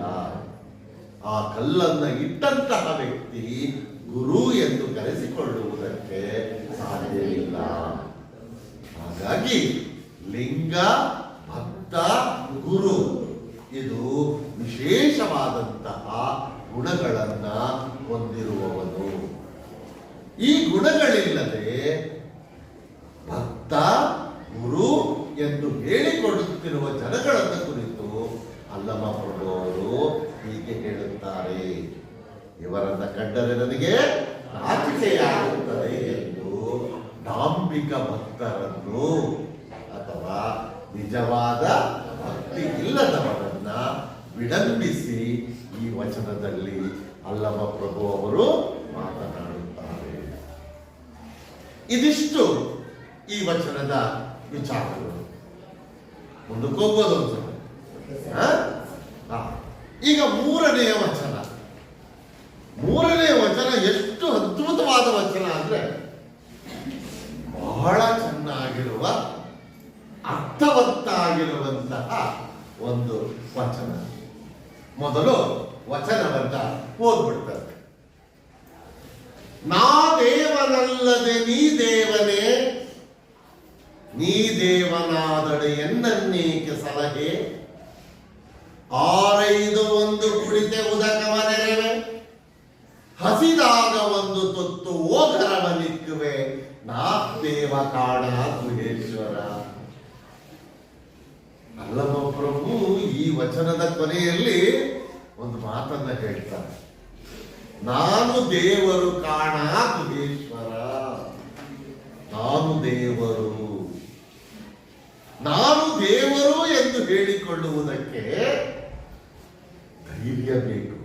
A: ಆ ಕಲ್ಲನ್ನ ಇಟ್ಟಂತಹ ವ್ಯಕ್ತಿ ಗುರು ಎಂದು ಕರೆಸಿಕೊಳ್ಳುವುದಕ್ಕೆ ಸಾಧ್ಯವಿಲ್ಲ. ಹಾಗಾಗಿ ಲಿಂಗ, ಭಕ್ತ, ಗುರು ಇದು ವಿಶೇಷವಾದಂತಹ ಗುಣಗಳನ್ನ ಹೊಂದಿರುವವನು. ಈ ಗುಣಗಳಿಲ್ಲದೆ ಭಕ್ತ, ಗುರು ಎಂದು ಹೇಳಿಕೊಡುತ್ತಿರುವ ಜನಗಳನ್ನು ಕುರಿತು ಅಲ್ಲಮ ಪ್ರಭು ಅವರು ಹೀಗೆ ಹೇಳುತ್ತಾರೆ, ಇವರನ್ನ ಕಂಡರೆ ನನಗೆ ನಾಚಿಕೆಯಾಗುತ್ತದೆ ಎಂದು ಡಾಂಬಿಕ ಭಕ್ತರನ್ನು ಅಥವಾ ನಿಜವಾದ ಭಕ್ತಿ ಇಲ್ಲದವರನ್ನ ವಿಡಂಬಿಸಿ ಈ ವಚನದಲ್ಲಿ ಅಲ್ಲಮ ಪ್ರಭು ಅವರು ಮಾತನಾಡುತ್ತಾರೆ. ಇದಿಷ್ಟು ಈ ವಚನದ ವಿಚಾರಗಳು. ಮುಂದಕ್ಕೆ ಹೋಗ್ಬೋದು ಅನ್ಸುತ್ತೆ. ಈಗ ಮೂರನೆಯ ವಚನ. ಮೂರನೆಯ ವಚನ ಎಷ್ಟು ಅದ್ಭುತವಾದ ವಚನ ಅಂದ್ರೆ, ಬಹಳ ಚೆನ್ನಾಗಿರುವ ಅರ್ಥವತ್ತಾಗಿರುವಂತಹ ಒಂದು ವಚನ. ಮೊದಲು ವಚನವನ್ನ ಓದ್ಬಿಡ್ತಾರೆ. ನಾ ದೇವನಲ್ಲದೆ ನೀ ದೇವನೇ, ನೀ ದೇವನಾದಡೆ ಎನ್ನನ್ನೇಕೆ ಸಲಹೆ, ಆರೈದು ಒಂದು ಕುಳಿತೆ ಉದಕವ ನೆರವೆ, ಹಸಿದಾಗ ಒಂದು ತೊತ್ತು ಓಗರವನಿಕ್ಕುವೆ, ನಾ ದೇವ ಕಾಣ ಗುಹೇಶ್ವರ. ಅಲ್ಲಮ ಪ್ರಭು ಈ ವಚನದ ಕೊನೆಯಲ್ಲಿ ಒಂದು ಮಾತನ್ನ ಹೇಳ್ತಾರೆ. ನಾನು ದೇವರು ಕಾಣ ಗುಹೇಶ್ವರ. ನಾನು ದೇವರು, ನಾನು ದೇವರು ಎಂದು ಹೇಳಿಕೊಳ್ಳುವುದಕ್ಕೆ ಧೈರ್ಯ ಬೇಕು,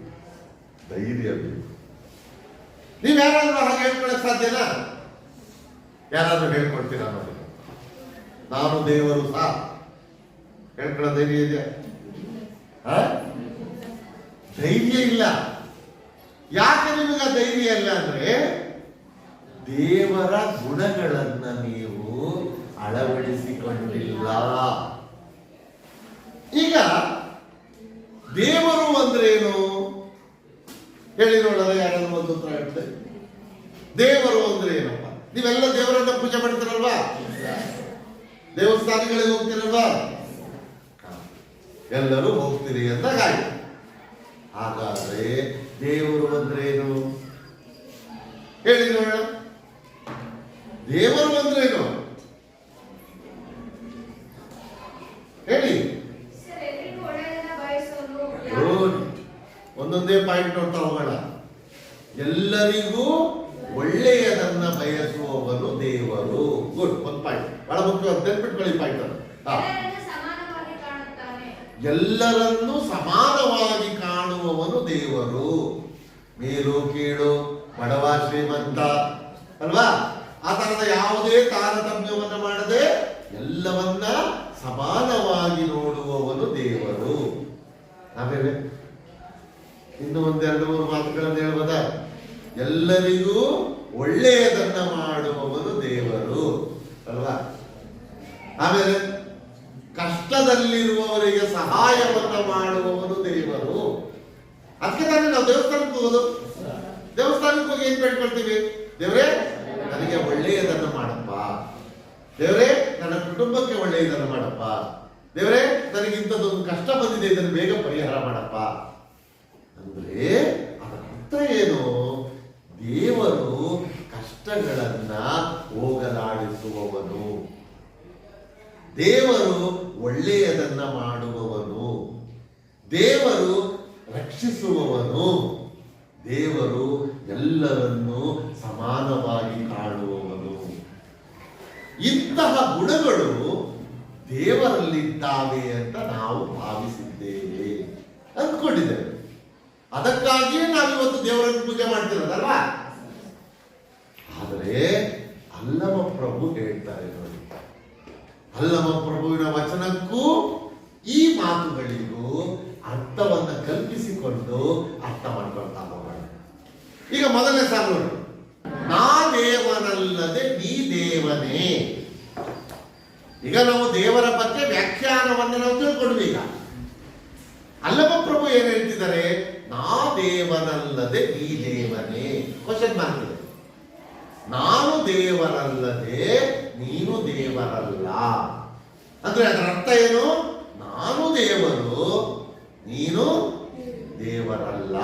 A: ಧೈರ್ಯ ಬೇಕು. ನೀವು ಯಾರಾದ್ರೂ ಹಾಗೆ ಹೇಳ್ಕೊಳ್ಳಕ್ ಸಾಧ್ಯನಾ? ಯಾರಾದ್ರೂ ಹೇಳ್ಕೊಳ್ತೀರಾ ನೋಡಿ? ನಾನು ದೇವರು ಸಹ ಹೇಳ್ಕೊಳ್ಳೋ ಧೈರ್ಯ ಇದೆ? ಧೈರ್ಯ ಇಲ್ಲ. ಯಾಕೆ ನಿಮಗೆ ಧೈರ್ಯ ಇಲ್ಲ ಅಂದ್ರೆ ದೇವರ ಗುಣಗಳನ್ನ ನೀವು ಅಳವಡಿಸಿಕೊಂಡಿಲ್ಲ. ಈಗ ದೇವರು ಅಂದ್ರೇನು ಹೇಳಿ ನೋಡೋಣ. ಯಾರಾದ್ರೂ ಒಂದು ಉತ್ತರ ಹೇಳ್ತಾರೆ. ದೇವರು ಅಂದ್ರೆ ಏನಪ್ಪ? ನೀವೆಲ್ಲ ದೇವರನ್ನ ಪೂಜೆ ಮಾಡ್ತೀರಲ್ವಾ? ದೇವಸ್ಥಾನಗಳಿಗೆ ಹೋಗ್ತೀರಲ್ವಾ? ಎಲ್ಲರೂ ಹೋಗ್ತೀರಿ ಅಂತ ಗಾಳಿ. ಹಾಗಾದ್ರೆ ದೇವರು ಅಂದ್ರೇನು ಹೇಳಿ ನೋಡೋಣ. ದೇವರು ಅಂದ್ರೇನು ಹೇಳಿ. ಒಂದೊಂದೇ ಪಾಯಿಂಟ್ ನೋಡ್ತಾ ಹೋಗೋಣ. ಎಲ್ಲರಿಗೂ ಒಳ್ಳೆಯದನ್ನ ಬಯಸುವವನು ದೇವರು. ಗುಡ್. ಒಂದು ಪಾಯಿಂಟ್ ಬಹಳ ಮುಖ್ಯವಾಗಿ ನೆನ್ಪಿಟ್ಕೊಳ್ಳಿ ಪಾಯಿಂಟ್ ಅದು. ಎಲ್ಲರನ್ನು ಸಮಾನವಾಗಿ ಕಾಣುವವನು ದೇವರು. ಮೇಲು ಕೀಳು, ಬಡವ ಶ್ರೀಮಂತ ಅಲ್ವಾ, ಆ ತರದ ಯಾವುದೇ ತಾರತಮ್ಯವನ್ನು ಮಾಡದೆ ಎಲ್ಲವನ್ನ ಸಮಾನವಾಗಿ ನೋಡುವವನು ದೇವರು. ಆಮೇಲೆ ಇನ್ನು ಒಂದೆರಡು ಮೂರು ಮಾತುಗಳನ್ನು ಹೇಳ್ಬೋದ? ಎಲ್ಲರಿಗೂ ಒಳ್ಳೆಯದನ್ನ ಮಾಡುವವನು ದೇವರು ಅಲ್ವಾ. ಆಮೇಲೆ ಕಷ್ಟದಲ್ಲಿರುವವರಿಗೆ ಸಹಾಯವನ್ನ ಮಾಡುವವನು ದೇವರು. ಅದಕ್ಕೆ ತಾನೇ ನಾವು ದೇವಸ್ಥಾನಕ್ಕೆ ಹೋಗೋದು. ದೇವಸ್ಥಾನಕ್ಕೆ ಹೋಗಿ ಏನ್ ಬೇಡ್ಕೊಳ್ತೀವಿ? ದೇವರೇ ನನಗೆ ಒಳ್ಳೆಯದನ್ನು ಮಾಡಪ್ಪ, ದೇವರೇ ನನ್ನ ಕುಟುಂಬಕ್ಕೆ ಒಳ್ಳೆಯದನ್ನು ಮಾಡಪ್ಪ, ದೇವರೇ ನನಗೆ ಇಂಥದ್ದೊಂದು ಕಷ್ಟ ಬಂದಿದೆ, ಇದನ್ನು ಬೇಗ ಪರಿಹಾರ ಮಾಡಪ್ಪ. ಅಂದ್ರೆ ಅದರ ಅರ್ಥ ಏನು? ದೇವರು ಕಷ್ಟಗಳನ್ನ ಹೋಗಲಾಡಿಸುವವನು, ದೇವರು ಒಳ್ಳೆಯದನ್ನ ಮಾಡುವವನು, ದೇವರು ರಕ್ಷಿಸುವವನು, ದೇವರು ಎಲ್ಲರನ್ನೂ ಸಮಾನವಾಗಿ ಕಾಣುವವನು. ಇಂತಹ ಗುಣಗಳು ದೇವರಲ್ಲಿದ್ದಾವೆ ಅಂತ ನಾವು ಭಾವಿಸಿದ್ದೇವೆ, ಅಂದ್ಕೊಂಡಿದ್ದೇವೆ. ಅದಕ್ಕಾಗಿಯೇ ನಾವಿವತ್ತು ದೇವರನ್ನು ಪೂಜೆ ಮಾಡ್ತಿರೋದಲ್ವಾ. ಆದರೆ ಅಲ್ಲಮ ಪ್ರಭು ಹೇಳ್ತಾರೆ ನೋಡಿ, ಅಲ್ಲಮ ಪ್ರಭುವಿನ ವಚನಕ್ಕೂ ಈ ಮಾತುಗಳಿಗೂ ಅರ್ಥವನ್ನು ಕಲ್ಪಿಸಿಕೊಂಡು ಅರ್ಥ ಮಾಡ್ಕೊಳ್ತಾ ಹೋಗೋಣ. ಈಗ ಮೊದಲನೇ ಸಾಲು ನೋಡಿ, ನಾ ದೇವನಲ್ಲದೆ ನೀ ದೇವನೇ. ಈಗ ನಾವು ದೇವರ ಬಗ್ಗೆ ವ್ಯಾಖ್ಯಾನವನ್ನು ನಾವು ತಿಳ್ಕೊಂಡ್ವಿ. ಈಗ ಅಲ್ಲಮ ಪ್ರಭು ಏನ್ ಹೇಳ್ತಿದ್ದಾರೆ? ನಾ ದೇವನಲ್ಲದೆ ನೀ ದೇವನೇ. ಕ್ವಶನ್ ಮಾರ್ಕ್ ಇದೆ. ನಾನು ದೇವರಲ್ಲದೆ ನೀನು ದೇವರಲ್ಲ ಅಂದ್ರೆ ಅದರ ಅರ್ಥ ಏನು? ನಾನು ದೇವರು, ನೀನು ದೇವರಲ್ಲ.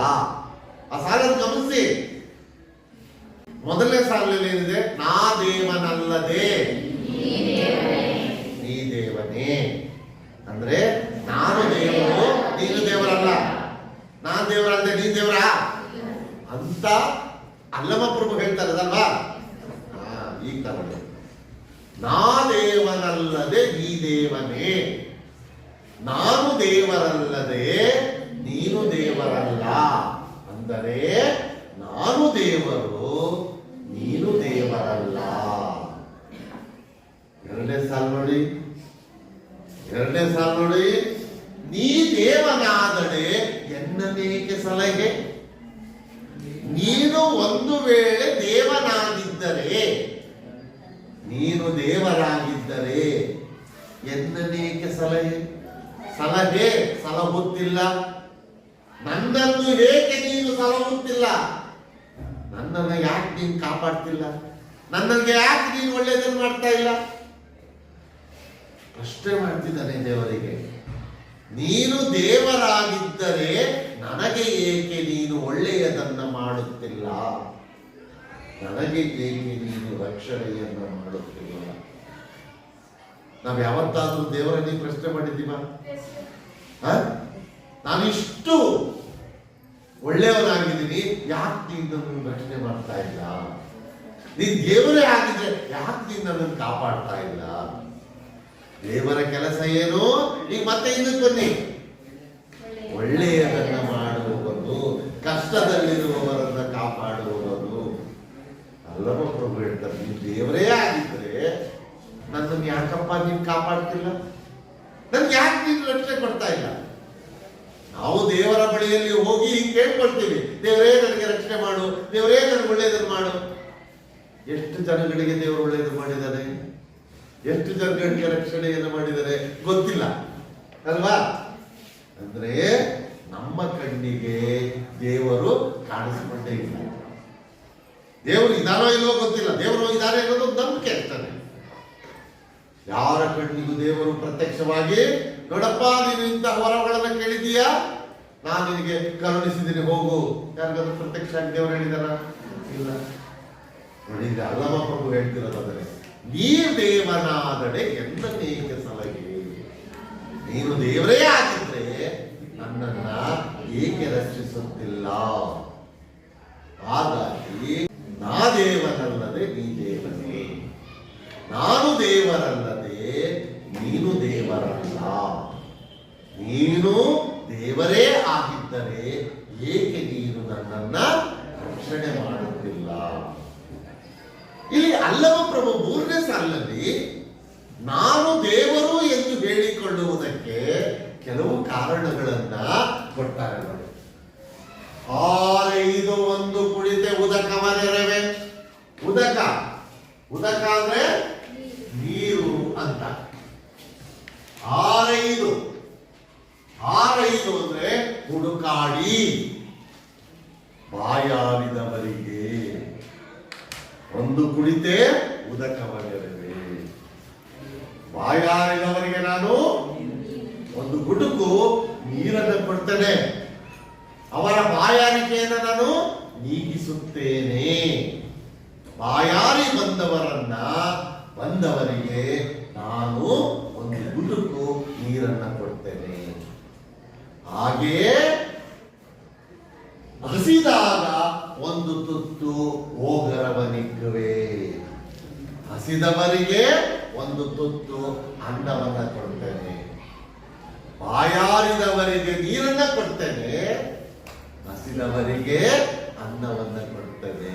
A: ಆ ಸಾಲನ್ನು ಗಮನಿಸಿ. ಮೊದಲನೇ ಸಾಲಿನಲ್ಲಿ ಏನಿದೆ? ನಾ ದೇವನಲ್ಲದೆ ನೀ ದೇವನೇ. ಅಂದ್ರೆ ನಾನು ದೇವರು, ನೀನು ದೇವರಲ್ಲ. ನಾನ್ ದೇವರಲ್ಲದೆ ನೀನ್ ದೇವರ ಅಂತ ಅಲ್ಲಮ ಪ್ರಭು ಹೇಳ್ತಾರದಲ್ವಾ. ಈಗ ತಗೊಂಡೆ, ನಾ ದೇವನಲ್ಲದೆ ನೀ ದೇವನೇ, ನಾನು ದೇವರಲ್ಲದೆ ನೀನು ದೇವರಲ್ಲ. ಅಂದರೆ ನಾನು ದೇವರು, ನೀನು ದೇವರಲ್ಲ. ಎರಡನೇ ಸಾಲು ನೋಡಿ, ಎರಡನೇ ಸಾಲು ನೋಡಿ, ನೀ ದೇವನಾದಡೆ ಎನ್ನನೇಕೆ ಸಲಹೆ. ನೀನು ಒಂದು ವೇಳೆ ದೇವನಾಗಿದ್ದರೆ, ನೀನು ದೇವರಾಗಿದ್ದರೆ ಎನ್ನನೇಕೆ ಸಲಹೆ. ಸಲಹೆ ಸಲಹುತ್ತಿಲ್ಲ. ನನ್ನನ್ನು ಏಕೆ ನೀನು ಸಲಹುತ್ತಿಲ್ಲ? ನನ್ನನ್ನು ಯಾಕೆ ನೀನು ಕಾಪಾಡ್ತಿಲ್ಲ? ನನ್ನಗೆ ಯಾಕೆ ನೀನು ಒಳ್ಳೆಯದನ್ನು ಮಾಡ್ತಾ ಇಲ್ಲ? ಪ್ರಶ್ನೆ ಮಾಡ್ತಿದ್ದಾನೆ ದೇವರಿಗೆ. ನೀನು ದೇವರಾಗಿದ್ದರೆ ನನಗೆ ಏಕೆ ನೀನು ಒಳ್ಳೆಯದನ್ನ ಮಾಡುತ್ತಿಲ್ಲ? ನನಗೆ ಏಕೆ ನೀನು ರಕ್ಷಣೆಯನ್ನ ಮಾಡುತ್ತಿಲ್ಲ? ನಾವು ಯಾವತ್ತಾದ್ರೂ ದೇವರಲ್ಲಿ ಪ್ರಶ್ನೆ ಮಾಡಿದ್ದೀವ? ನಾನು ಇಷ್ಟು ಒಳ್ಳೆಯವನಾಗಿದ್ದೀನಿ, ಇದ್ದೀನಿ, ಯಾಕೆ ನೀನು ನನ್ನನ್ನು ರಕ್ಷಣೆ ಮಾಡ್ತಾ ಇಲ್ಲ? ನೀನ್ ದೇವರೇ ಆಗಿದ್ರೆ ಯಾಕೆ ನೀನು ನನ್ನನ್ನು ಕಾಪಾಡ್ತಾ ಇಲ್ಲ? ದೇವರ ಕೆಲಸ ಏನು? ಈಗ ಮತ್ತೆ ಇದಕ್ಕೆ ಬನ್ನಿ. ಒಳ್ಳೆಯದನ್ನ ಮಾಡುವವನು, ಕಷ್ಟದಲ್ಲಿರುವವರನ್ನ ಕಾಪಾಡುವವನು. ಅಲ್ಲವ ಪ್ರಭು ಹೇಳ್ತಾರೆ, ನೀವು ದೇವರೇ ಆಗಿದ್ರೆ ನನ್ನನ್ನು ಯಾಕಪ್ಪ ನೀನು ಕಾಪಾಡ್ತಿಲ್ಲ? ನನ್ಗೆ ಯಾಕೆ ನೀನು ರಕ್ಷಣೆ ಕೊಡ್ತಾ ಇಲ್ಲ? ನಾವು ದೇವರ ಬಳಿಯಲ್ಲಿ ಹೋಗಿ ಹಿಂಗೆ ಕೇಳ್ಕೊಳ್ತೀವಿ, ದೇವರೇ ನನಗೆ ರಕ್ಷಣೆ ಮಾಡು, ದೇವರೇ ನನಗೆ ಒಳ್ಳೆಯದನ್ನು ಮಾಡು. ಎಷ್ಟು ಜನಗಳಿಗೆ ದೇವರು ಒಳ್ಳೆಯದು ಮಾಡಿದ್ದಾರೆ, ಎಷ್ಟು ಜನಗಳಿಗೆ ರಕ್ಷಣೆಯನ್ನು ಮಾಡಿದ್ದಾರೆ ಗೊತ್ತಿಲ್ಲ ಅಲ್ವಾ? ಅಂದ್ರೆ ನಮ್ಮ ಕಣ್ಣಿಗೆ ದೇವರು ಕಾಣಿಸಿಕೊಂಡೇ ಇಲ್ಲ. ದೇವರು ಇದಾನೋ ಇಲ್ವೋ ಗೊತ್ತಿಲ್ಲ, ದೇವರು ಇದಾರೆ ಅನ್ನೋದು ನಂಬಿಕೆ ಅಷ್ಟೇ. ಯಾರ ಕಣ್ಣಿಗೂ ದೇವರು ಪ್ರತ್ಯಕ್ಷವಾಗಿ, ನೋಡಪ್ಪ ನೀನು ಇಂತಹ ವರಗಳನ್ನು ಕೇಳಿದೀಯಾ, ನಾನು ನಿನಗೆ ಕರುಣಿಸಿದ್ದೀನಿ ಹೋಗು, ಯಾರಿಗಾದ್ರೂ ಪ್ರತ್ಯಕ್ಷ ಆಗಿ ದೇವರು ಹೇಳಿದಾರ? ಇಲ್ಲ. ನೋಡಿ, ಅಲ್ಲಮ ಪ್ರಭು ಹೇಳ್ತಿರೋದಾದರೆ, ನೀ ದೇವನಾದಡೆ ಎಂದನೇಕ ಸಲಹೆ. ನೀನು ದೇವರೇ ಆಗಿದ್ರೆ ನನ್ನನ್ನ ಏಕೆ ರಕ್ಷಿಸುತ್ತಿಲ್ಲ? ಹಾಗಾಗಿ ನಾ ದೇವನಲ್ಲದೆ ನೀ ದೇವನೇ, ನಾನು ದೇವರಲ್ಲದೆ ನೀನು ದೇವರಲ್ಲ. ನೀನು ದೇವರೇ ಆಗಿದ್ದರೆ ಏಕೆ ನೀನು ನನ್ನನ್ನ ರಕ್ಷಣೆ ಮಾಡುತ್ತಿಲ್ಲ? ಇಲ್ಲಿ ಅಲ್ಲವ ಪ್ರಭು 3ನೇ ಸಾಲಿನಲ್ಲಿ ನಾನು ದೇವರು ಎಂದು ಹೇಳಿಕೊಳ್ಳುವುದಕ್ಕೆ ಕೆಲವು ಕಾರಣಗಳನ್ನ ಕೊಟ್ಟಾರೆ. 6:5 ಕುಳಿತೆ ಉದಕವನೆರವೆ. ಉದಕ ಅಂದ್ರೆ ನೀರು ಅಂತ. 6:5 ಅಂದ್ರೆ ಹುಡುಕಾಡಿ ಬಾಯಾರಿದವರಿಗೆ. 1 ಕುಳಿತೆ ಉದಕವನೆರವೆ. ಬಾಯಾರಿದವರಿಗೆ ನಾನು 1 ಗುಡುಕು ನೀರನ್ನು ಕೊಡ್ತೇನೆ, ಅವರ ಬಾಯಾರಿಕೆಯನ್ನು ನಾನು ನೀಗಿಸುತ್ತೇನೆ. ಬಾಯಾರಿ ಬಂದವರಿಗೆ ನಾನು 1 ಗುಡುಕು ನೀರನ್ನ ಕೊಡ್ತೇನೆ. ಹಾಗೆಯೇ ಹಸಿದಾಗ 1 ತುತ್ತು ಓಗರವನಿಕ್ಕುವೆ. ಹಸಿದವರಿಗೆ 1 ತುತ್ತು ಅನ್ನವನ್ನ ಕೊಡ್ತೇನೆ. ಬಾಯಾರಿದವರಿಗೆ ನೀರನ್ನ ಕೊಡ್ತೇನೆ, ಹಸಿದವರಿಗೆ ಅನ್ನವನ್ನ ಕೊಡ್ತೇನೆ.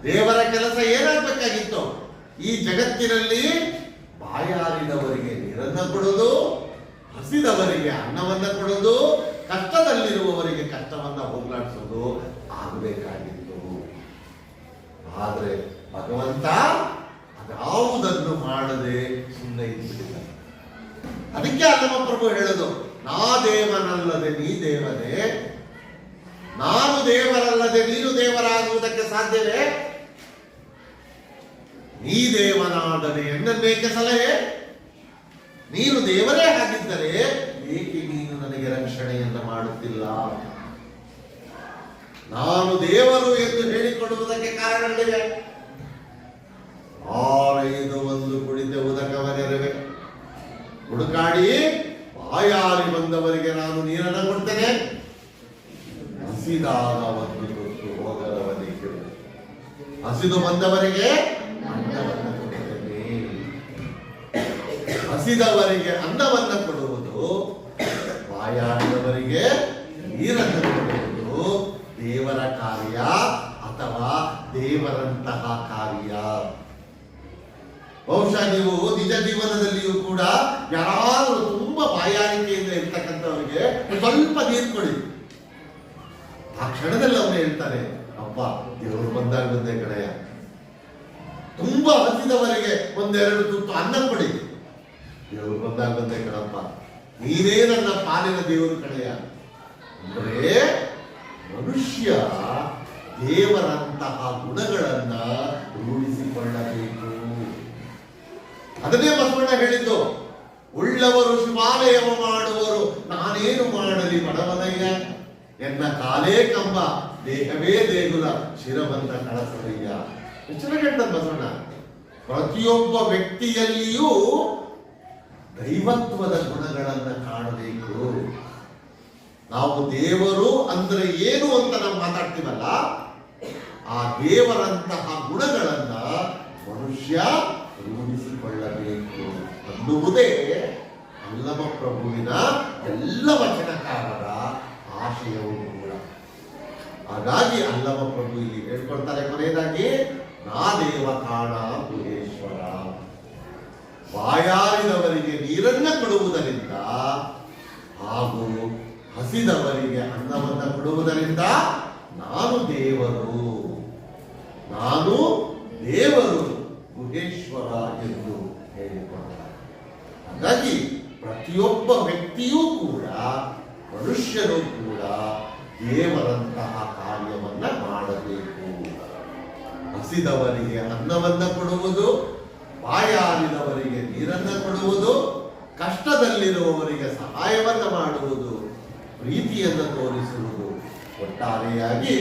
A: ದೇವರ ಕೆಲಸ ಏನಾಗಬೇಕಾಗಿತ್ತು? ಈ ಜಗತ್ತಿನಲ್ಲಿ ಬಾಯಾರಿದವರಿಗೆ ನೀರನ್ನ ಕೊಡೋದು, ಹಸಿದವರಿಗೆ ಅನ್ನವನ್ನ ಕೊಡೋದು, ಕಷ್ಟದಲ್ಲಿರುವವರಿಗೆ ಕಷ್ಟವನ್ನ ಹೋಗ್ಲಾಡಿಸೋದು ಆಗಬೇಕಾಗಿತ್ತು. ಆದ್ರೆ ಭಗವಂತ ಅದಾವುದನ್ನು ಮಾಡದೆ ಸುಮ್ಮನೆ ಇದ್ಬಿಟ್ಟಿದ್ದಾರೆ. ಅದಕ್ಕೆ ಅಲ್ಲಮ ಪ್ರಭು ಹೇಳೋದು, ನಾ ದೇವನಲ್ಲದೆ ನೀ ದೇವನೇ, ನಾನು ದೇವರಲ್ಲದೆ ನೀನು ದೇವರಾಗುವುದಕ್ಕೆ ಸಾಧ್ಯವೇ? ನೀ ದೇವನಾದರೆ ಎನ್ನಬೇಕೆ ಸಲಹೆ. ನೀನು ದೇವರೇ ಆಗಿದ್ದರೆ ಏಕೆ ನೀನು ನನಗೆ ರಕ್ಷಣೆಯನ್ನು ಮಾಡುತ್ತಿಲ್ಲ? ನಾನು ದೇವರು ಎಂದು ಹೇಳಿಕೊಳ್ಳುವುದಕ್ಕೆ ಕಾರಣಗಳಿವೆ. 6:5 ಕುಳಿತೆ ಉದಕವನೆರವೆ. ಹುಡುಕಾಡಿ ಬಾಯಾರಿ ಬಂದವರಿಗೆ ನಾನು ನೀರನ್ನು ಕೊಡ್ತೇನೆ, ಹಸಿದಾಗ 1 ತುತ್ತು ಓಗರವನಿಗೆ. ಹಸಿದು ಬಂದವರಿಗೆ ಅನ್ನವನ್ನು ಕೊಡುತ್ತೇನೆ. ಹಸಿದವರಿಗೆ ಅನ್ನವನ್ನ ಕೊಡುವುದು, ಬಾಯಾರಿದವರಿಗೆ ನೀರನ್ನು ಕೊಡುವುದು ದೇವರ ಕಾರ್ಯ ಅಥವಾ ದೇವರಂತಹ ಕಾರ್ಯ. ಬಹುಶಃ ನೀವು ನಿಜ ಜೀವನದಲ್ಲಿಯೂ ಕೂಡ ಯಾರಾದರೂ ತುಂಬಾ ಬಾಯಾರಿಕೆಯಿಂದ ಇರ್ತಕ್ಕಂಥವರಿಗೆ ಸ್ವಲ್ಪ ನೀರು ಕೊಡಿ, ಆ ಕ್ಷಣದಲ್ಲಿ ಅವನು ಹೇಳ್ತಾನೆ, ಅಪ್ಪ ದೇವರು ಬಂದೇ ಕಡೆಯ. ತುಂಬಾ ಹಸಿದವರಿಗೆ 1-2 ತುತ್ತು ಅನ್ನ ಕೊಡಿ, ದೇವರು ಬಂದೇ ಕಣಪ್ಪ, ನೀನೇ ನನ್ನ ಪಾಲಿನ ದೇವರು ಕಡೆಯ. ಅಂದ್ರೆ ಮನುಷ್ಯ ದೇವರಂತಹ ಗುಣಗಳನ್ನ ರೂಢಿಸಿಕೊಳ್ಳಬೇಕು. ಅದನ್ನೇ ಬಸವಣ್ಣ ಹೇಳಿದ್ದು, ಉಳ್ಳವರು ಶಿವಾಲಯವ ಮಾಡುವರು, ನಾನೇನು ಮಾಡಲಿ ಬಡವನಯ್ಯ, ಎನ್ನ ಕಾಲೇ ಕಂಬ ದೇಹವೇ ದೇಗುಲ ಶಿರವಂತ ಕಳಸದಯ್ಯ. ಎಷ್ಟು ಚೆನ್ನಾಗಿ ಹೇಳ್ತಾರೆ ಬಸವಣ್ಣ. ಪ್ರತಿಯೊಬ್ಬ ವ್ಯಕ್ತಿಯಲ್ಲಿಯೂ ದೈವತ್ವದ ಗುಣಗಳನ್ನ ಕಾಣಬೇಕು. ನಾವು ದೇವರು ಅಂದ್ರೆ ಏನು ಅಂತ ನಾವು ಮಾತಾಡ್ತೀವಲ್ಲ, ಆ ದೇವರಂತಹ ಗುಣಗಳನ್ನ ಮನುಷ್ಯ ರೂಢಿಸಿಕೊಳ್ಳಬೇಕು ಅನ್ನುವುದೇ ಅಲ್ಲಮ ಪ್ರಭುವಿನ ಎಲ್ಲ ವಚನಕಾರರ ಆಶಯವು ಕೂಡ. ಹಾಗಾಗಿ ಅಲ್ಲಮ ಪ್ರಭು ಇಲ್ಲಿ ಹೇಳ್ಕೊಳ್ತಾರೆ ಕೊನೆಯದಾಗಿ, ನಾ ದೇವ ಕಾಣ ಗುಹೇಶ್ವರ. ಬಾಯಾರಿದವರಿಗೆ ನೀರನ್ನ ಕೊಡುವುದರಿಂದ ಹಾಗೂ ಹಸಿದವರಿಗೆ ಅನ್ನವನ್ನು ಕೊಡುವುದರಿಂದ ನಾನು ದೇವರು ಗುಹೇಶ್ವರ ಎಂದು ಹೇಳಿಕೊಡ್ತಾರೆ. ಹಾಗಾಗಿ ಪ್ರತಿಯೊಬ್ಬ ವ್ಯಕ್ತಿಯೂ ಕೂಡ, ಮನುಷ್ಯರು ಕೂಡ ದೇವರಂತಹ ಕಾರ್ಯವನ್ನ ಮಾಡಬೇಕು. ಹಸಿದವರಿಗೆ ಅನ್ನವನ್ನ ಕೊಡುವುದು, ಬಾಯಾರಿದವರಿಗೆ ನೀರನ್ನ ಕೊಡುವುದು, ಕಷ್ಟದಲ್ಲಿರುವವರಿಗೆ ಸಹಾಯವನ್ನ ಮಾಡುವುದು, ಪ್ರೀತಿಯನ್ನು ತೋರಿಸುವುದು, ಒಟ್ಟಾರೆಯಾಗಿ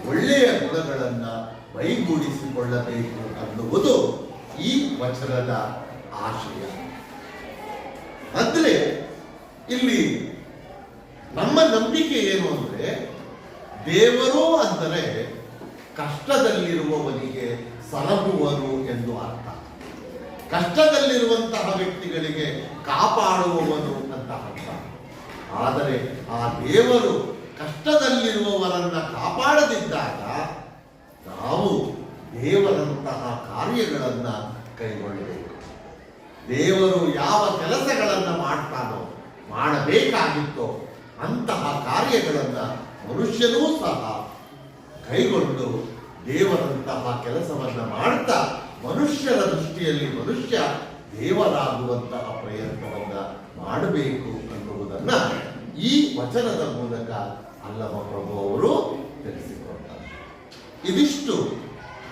A: ಒಳ್ಳೆಯ ಗುಣಗಳನ್ನ ಮೈಗೂಡಿಸಿಕೊಳ್ಳಬೇಕು ಅನ್ನುವುದು ಈ ವಚನದ ಆಶಯ. ಅಂದ್ರೆ ಇಲ್ಲಿ ನಮ್ಮ ನಂಬಿಕೆ ಏನು ಅಂದ್ರೆ, ದೇವರು ಅಂದರೆ ಕಷ್ಟದಲ್ಲಿರುವವನಿಗೆ ಸಲಹುವನು ಎಂದು ಅರ್ಥ. ಕಷ್ಟದಲ್ಲಿರುವಂತಹ ವ್ಯಕ್ತಿಗಳಿಗೆ ಕಾಪಾಡುವವನು ಅಂತ ಅರ್ಥ. ಆದರೆ ಆ ದೇವರು ಕಷ್ಟದಲ್ಲಿರುವವರನ್ನ ಕಾಪಾಡದಿದ್ದಾಗ ನಾವು ದೇವರಂತಹ ಕಾರ್ಯಗಳನ್ನ ಕೈಗೊಳ್ಳಬೇಕು. ದೇವರು ಯಾವ ಕೆಲಸಗಳನ್ನ ಮಾಡಬೇಕಾಗಿತ್ತೋ ಅಂತಹ ಕಾರ್ಯಗಳನ್ನ ಮನುಷ್ಯನೂ ಸಹ ಕೈಗೊಂಡು ದೇವರಂತಹ ಕೆಲಸವನ್ನ ಮಾಡ್ತಾ ಮನುಷ್ಯರ ದೃಷ್ಟಿಯಲ್ಲಿ ಮನುಷ್ಯ ದೇವರಾಗುವಂತಹ ಪ್ರಯತ್ನವನ್ನ ಮಾಡಬೇಕು ಅನ್ನುವುದನ್ನ ಈ ವಚನದ ಮೂಲಕ ಅಲ್ಲಮ ಪ್ರಭು ಅವರು ತಿಳಿಸಿಕೊಡ್ತಾರೆ. ಇದಿಷ್ಟು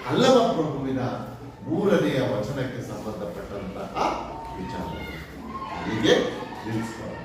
A: ಅಲ್ಲಮ ಪ್ರಭುವಿನ 3ನೆಯ ವಚನಕ್ಕೆ ಸಂಬಂಧಪಟ್ಟಂತಹ ವಿಚಾರ. ಹೀಗೆ ತಿಳಿಸ್ತಾರೆ.